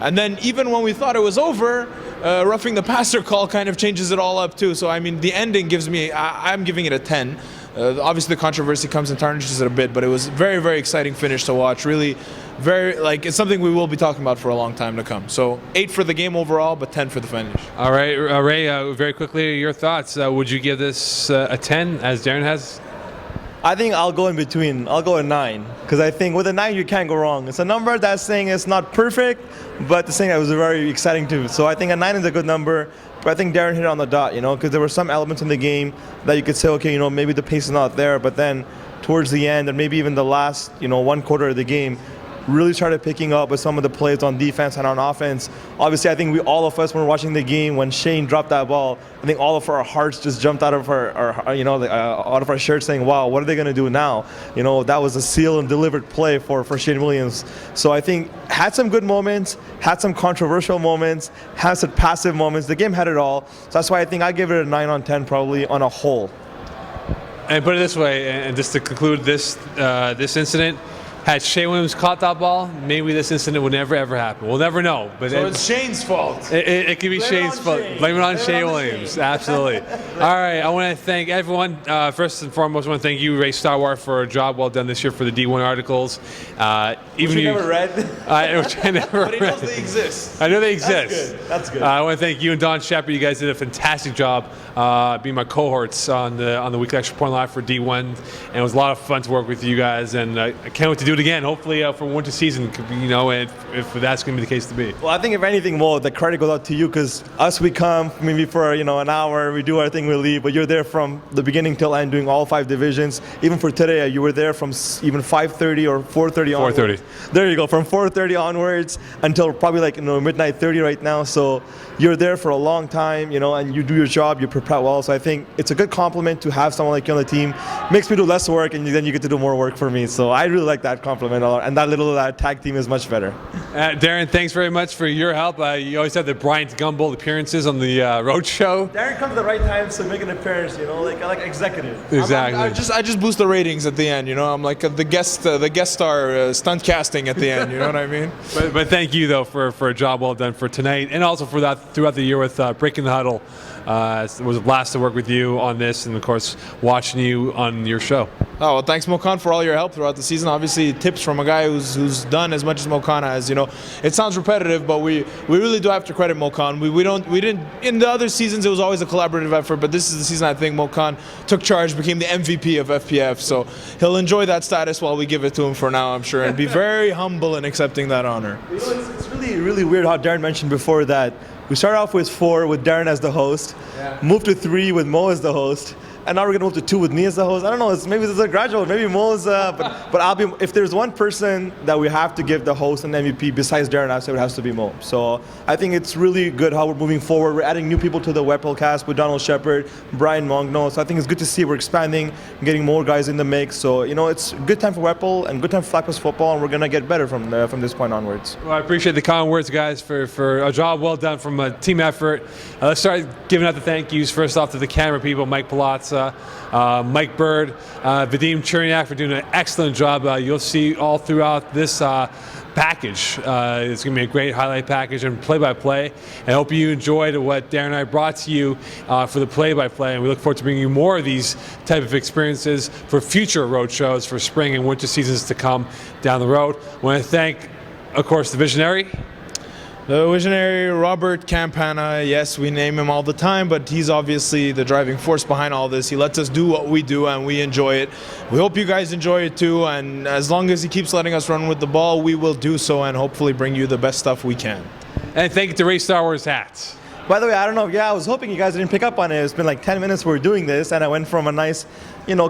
and then even when we thought it was over, roughing the passer call kind of changes it all up too. So I mean, the ending gives me, I'm giving it a 10. Obviously, the controversy comes and tarnishes it a bit, but it was a very, very exciting finish to watch. Really, it's something we will be talking about for a long time to come. So 8 for the game overall, but 10 for the finish. All right, Ray, very quickly, your thoughts. Would you give this a 10, as Darren has? I think I'll go in between. I'll go a 9 because I think with a 9 you can't go wrong. It's a number that's saying it's not perfect, but the saying that was very exciting too. So I think a 9 is a good number. But I think Darren hit it on the dot, because there were some elements in the game that you could say, okay, maybe the pace is not there, but then towards the end and maybe even the last, one quarter of the game, really started picking up with some of the plays on defense and on offense. Obviously, I think all of us, when we're watching the game, when Shane dropped that ball, I think all of our hearts just jumped out of out of our shirts, saying, "Wow, what are they going to do now?" That was a seal and delivered play for Shane Williams. So I think had some good moments, had some controversial moments, had some passive moments. The game had it all. So that's why I think I give it a 9 on 10 probably on a whole. And put it this way, and just to conclude this incident, had Shane Williams caught that ball, maybe this incident would never ever happen. We'll never know. But So it's Shane's fault. It could be Shane's fault. Blame it on Shane Williams. Absolutely. All right. I want to thank everyone. First and foremost, I want to thank you, Ray Starwar, for a job well done this year for the D1 articles. Which you never read. Which I never But he knows they exist. I know they exist. That's good. I want to thank you and Don Shepard. You guys did a fantastic job being my cohorts on the Weekly Extra Point Live for D1. And it was a lot of fun to work with you guys. And I can't wait to do it again. Hopefully for winter season, if that's going to be the case to be. Well, I think if anything, Mo, the credit goes out to you, because we come maybe for an hour, we do our thing, we leave, but you're there from the beginning till end doing all 5 divisions. Even for today, you were there from even 5:30 or 4:30 onwards. 4:30. There you go, from 4:30 onwards until probably midnight 30 right now. So you're there for a long time, and you do your job, you prepare well. So I think it's a good compliment to have someone like you on the team. Makes me do less work, and then you get to do more work for me. So I really like that compliment a lot, and that little tag team is much better. Darren, thanks very much for your help. You always have the Bryant Gumbel appearances on the road show. Darren comes at the right time to make an appearance, like executive. Exactly. I just boost the ratings at the end. I'm like the guest star stunt casting at the end. You know what I mean? But thank you though for a job well done for tonight, and also for that throughout the year with Breaking the Huddle. It was a blast to work with you on this, and of course watching you on your show. Oh, well, thanks, Mokan, for all your help throughout the season. Obviously, tips from a guy who's done as much as Mokan has. It sounds repetitive, but we really do have to credit Mokan. We didn't in the other seasons. It was always a collaborative effort, but this is the season I think Mokan took charge, became the MVP of FPF. So he'll enjoy that status while we give it to him for now, I'm sure, and be very humble in accepting that honor. It's really weird how Darren mentioned before that we started off with 4 with Darren as the host, moved to 3 with Mo as the host, and now we're gonna move to 2 with me as the host. I don't know. Maybe this is a gradual. Maybe Mo's. But I'll be. If there's one person that we have to give the host and MVP besides Darren, I say it has to be Mo. So I think it's really good how we're moving forward. We're adding new people to the Weppel cast with Donald Shepard, Brian Mongno. So I think it's good to see we're expanding, getting more guys in the mix. So it's a good time for Weppel and good time for Flat Plus football, and we're gonna get better from this point onwards. Well, I appreciate the kind words, guys, for a job well done from a team effort. Let's start giving out the thank yous. First off to the camera people, Mike Palazza, Mike Bird, Vadim Cherniak for doing an excellent job. You'll see all throughout this package. It's going to be a great highlight package and play-by-play. I hope you enjoyed what Darren and I brought to you for the play-by-play, and we look forward to bringing you more of these type of experiences for future road shows for spring and winter seasons to come down the road. I want to thank, of course, the visionary. The visionary Robert Campana, yes, we name him all the time, but he's obviously the driving force behind all this. He lets us do what we do, and we enjoy it. We hope you guys enjoy it too, and as long as he keeps letting us run with the ball, we will do so and hopefully bring you the best stuff we can. And thank you to Ray Star Wars hats. By the way, I don't know. Yeah, I was hoping you guys didn't pick up on it. It's been like 10 minutes we're doing this, and I went from a nice,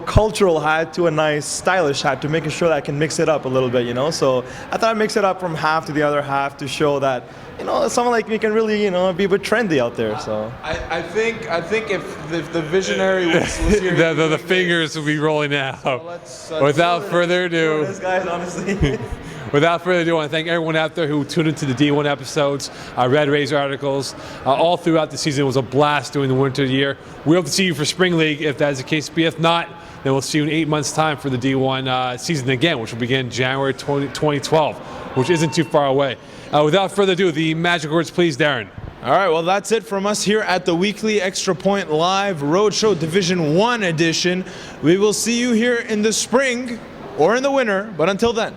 cultural hat to a nice stylish hat to making sure that I can mix it up a little bit, So I thought I'd mix it up from half to the other half to show that, someone like me can really, be a bit trendy out there. So I think if the visionary was here, the fingers will be rolling out. So without further ado, guys, honestly. Without further ado, I want to thank everyone out there who tuned into the D1 episodes, read Razor articles, all throughout the season. It was a blast during the winter year. We hope to see you for Spring League if that is the case. But if not, then we'll see you in 8 months' time for the D1 season again, which will begin January 2012, which isn't too far away. Without further ado, the magic words, please, Darren. All right, well, that's it from us here at the Weekly Extra Point Live Roadshow Division 1 edition. We will see you here in the spring or in the winter, but until then.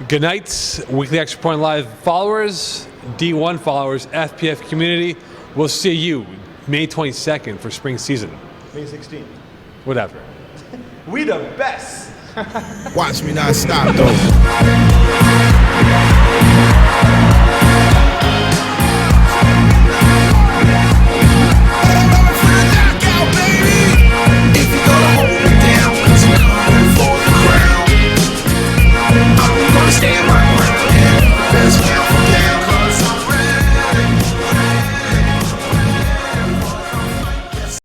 Good night, Weekly Extra Point Live followers, D1 followers, FPF community. We'll see you May 22nd for spring season. May 16th. Whatever. We the best. Watch me not stop though.